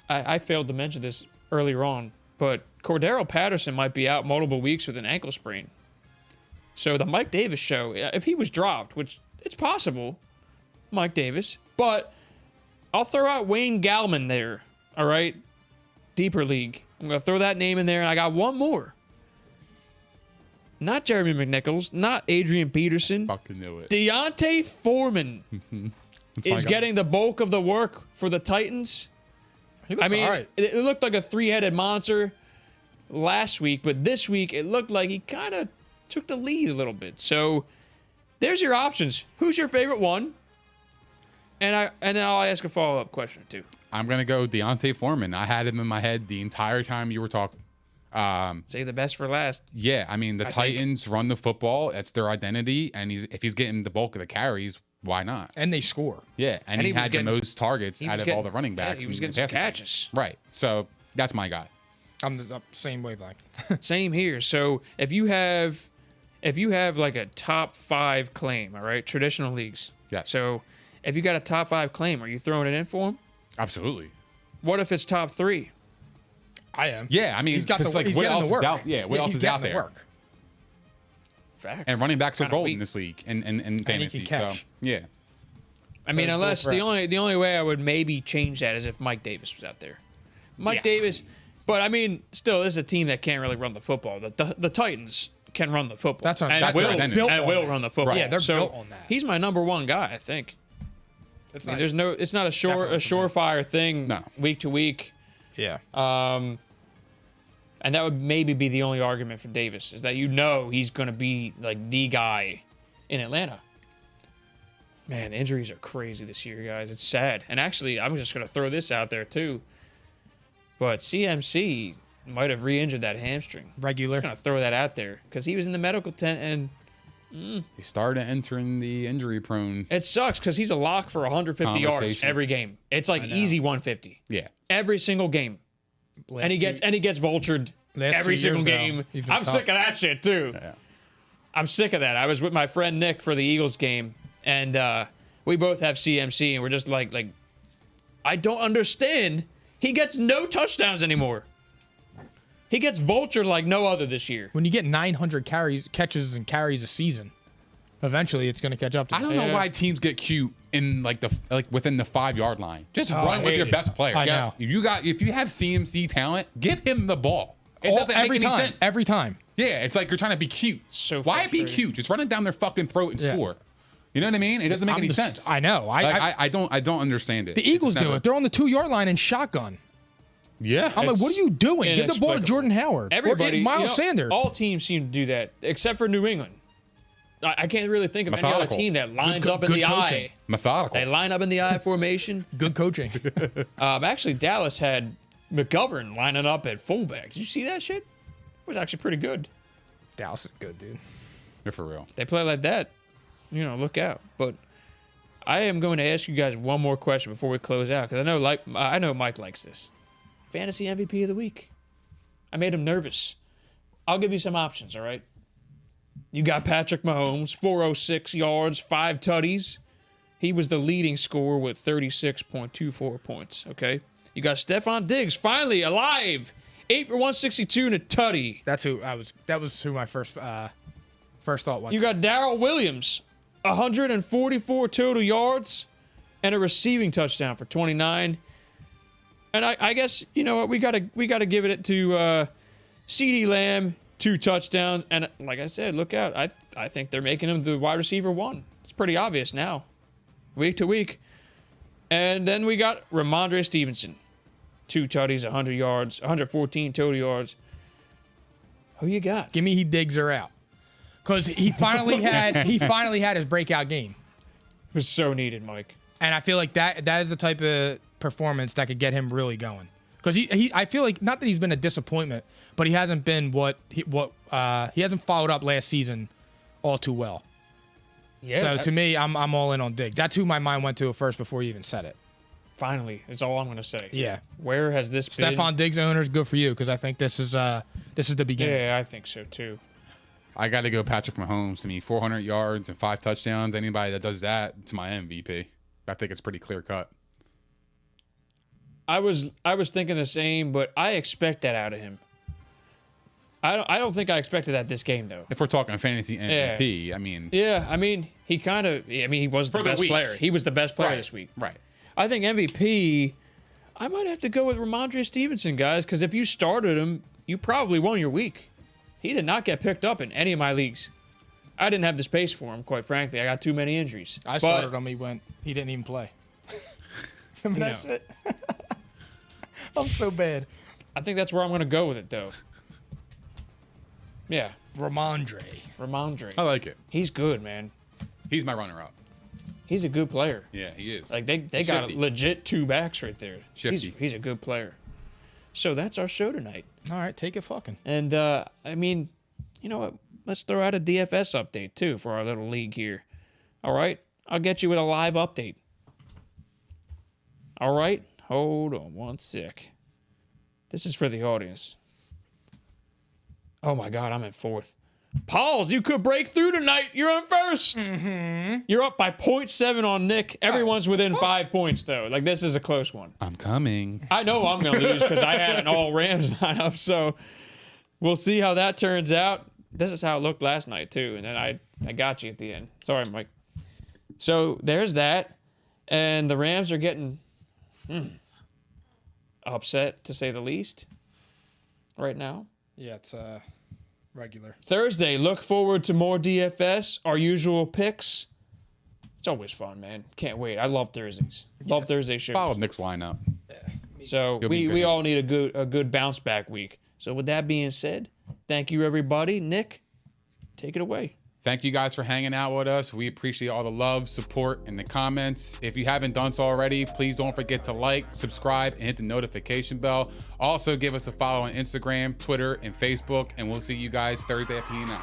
I failed to mention this earlier on, but Cordero Patterson might be out multiple weeks with an ankle sprain. So the Mike Davis show, if he was dropped, which it's possible, Mike Davis, but I'll throw out Wayne Gallman there, all right? Deeper league. I'm going to throw that name in there, and I got one more. Not Jeremy McNichols, not Adrian Peterson. Fucking knew it. Deontay Foreman is guy. getting the bulk of the work for the Titans. He looks I mean, all right. it looked like a three-headed monster last week, but this week it looked like he kind of took the lead a little bit. So there's your options. Who's your favorite one? And then I'll ask a follow-up question or two. I'm gonna go Deontay Foreman. I had him in my head the entire time you were talking. Save the best for last. Yeah, I mean the Titans run the football. That's their identity, and if he's getting the bulk of the carries, why not? And they score. Yeah, and he was had getting- the most targets he out was of getting- all the running backs. Yeah, he was in getting the some passing game. catches. Right. So that's my guy. I'm the same wavelength. Same here. So if you have like a top 5 claim, all right, traditional leagues. Yes. So if you got a top 5 claim, are you throwing it in for him? Absolutely. What if it's top 3? I am. Yeah, I mean, He's got the, 'cause, like, he's what getting else the is work. out? Yeah, what else he's is out getting the there? work. Facts. And running backs are Kinda gold weak. in this league and he fantasy. can So catch. yeah. I mean, he's unless built for the only way I would maybe change that is if Mike Davis was out there. Mike Davis, but I mean, still, this is a team that can't really run the football. The Titans can run the football. That's what- and that's will, their identity. and Built will on run the football. Right. Yeah, they're So built on that. He's my number 1 guy, I think. It's I mean, it's not a surefire thing No. week to week. Yeah. And that would maybe be the only argument for Davis is that he's going to be like the guy in Atlanta. Man, injuries are crazy this year, guys. It's sad. And actually, I'm just going to throw this out there too. But CMC might have re-injured that hamstring. Regular. I'm going to throw that out there because he was in the medical tent, and He started entering the injury prone. it sucks because he's a lock for 150 yards Conversation. every game. It's like easy 150 Yeah. every single game. And he gets vultured last every 2 single years, though, game. he's been I'm tough. sick of that shit too. Yeah. I'm sick of that. I was with my friend Nick for the Eagles game, and we both have CMC, and we're just like I don't understand. He gets no touchdowns anymore. He gets vultured like no other this year. When you get 900 catches and carries a season, eventually it's going to catch up to I you. don't know Yeah. why teams get cute in within the 5-yard line. Just I run with hate your it. best player. I know. If you have CMC talent, give him the ball. It doesn't make every any time. sense. Every time. Yeah, it's like you're trying to be cute. So why be frustrating. cute? Just run it down their fucking throat and Yeah. score. You know what I mean? It doesn't make any sense. I know. Like, I don't understand it. the Eagles do it. They're on the 2-yard line and shotgun. Yeah. I'm like, what are you doing? Give the ball to inexplicable. Jordan Howard. Everybody, or Miles Sanders. All teams seem to do that except for New England. I can't really think of any other Methodical. team that lines Good- up in good the coaching. eye. Methodical. They line up in the eye formation. Good coaching. Actually, Dallas had McGovern lining up at fullback. Did you see that shit? It was actually pretty good. Dallas is good, dude. They're for real. They play like that, look out. But I am going to ask you guys one more question before we close out because I know Mike likes this. Fantasy MVP of the week. I made him nervous. I'll give you some options, all right? You got Patrick Mahomes, 406 yards, 5 tutties. He was the leading scorer with 36.24 points, okay? You got Stephon Diggs, finally alive, 8 for 162 and a tutty. That was who my first thought was. You got Darrell Williams, 144 total yards and a receiving touchdown for 29. And I guess, you know what, we gotta give it to CeeDee Lamb, 2 touchdowns. And like I said, look out. I think they're making him the wide receiver 1. It's pretty obvious now, week to week. And then we got Ramondre Stevenson, 2 tutties, 100 yards, 114 total yards. Who you got? Give me he digs her out. Because he finally had his breakout game. It was so needed, Mike. And I feel like that is the type of performance that could get him really going. Because I feel like not that he's been a disappointment, but he hasn't been he hasn't followed up last season all too well. Yeah. So to me, I'm all in on Diggs. That's who my mind went to at first before you even said it. Finally, is all I'm going to say. Yeah. Where has this been? Stephon Diggs owners, good for you, because I think this is the beginning. Yeah, I think so too. I got to go Patrick Mahomes. I mean, 400 yards and 5 touchdowns. Anybody that does that, it's my MVP. I think it's pretty clear cut. I was thinking the same, but I expect that out of him. I don't think I expected that this game though. If we're talking fantasy MVP, I mean. Yeah, I mean he was the best player. He was the best player this week. Right. I think MVP. I might have to go with Ramondre Stevenson, guys, because if you started him, you probably won your week. He did not get picked up in any of my leagues. I didn't have the space for him, quite frankly. I got too many injuries. I started him. He didn't even play. Remember that shit? I'm so bad. I think that's where I'm going to go with it, though. Yeah. Ramondre. I like it. He's good, man. He's my runner-up. He's a good player. Yeah, he is. Like they got a legit 2 backs right there. Shifty. He's a good player. So that's our show tonight. All right, take it fucking. And I mean, you know what? Let's throw out a DFS update too for our little league here. All right, I'll get you with a live update. All right, hold on one sec. This is for the audience. Oh my God, I'm in 4th. Pauls, you could break through tonight. You're on 1st. Mm-hmm. You're up by 0.7 on Nick. Everyone's within 5 points, though. Like, this is a close one. I'm coming. I know I'm going to lose because I had an all Rams lineup. So we'll see how that turns out. This is how it looked last night, too. And then I got you at the end. Sorry, Mike. So there's that. And the Rams are getting upset, to say the least, right now. Yeah, it's regular. Thursday, look forward to more DFS, our usual picks. It's always fun, man. Can't wait. I love Thursdays. Love Thursday shows. Follow Nick's lineup. So we all need a good bounce back week. So with that being said, thank you everybody. Nick, take it away. Thank you guys for hanging out with us. We appreciate all the love, support, and the comments. If you haven't done so already, please don't forget to like, subscribe, and hit the notification bell. Also, give us a follow on Instagram, Twitter, and Facebook, and we'll see you guys Thursday at P9.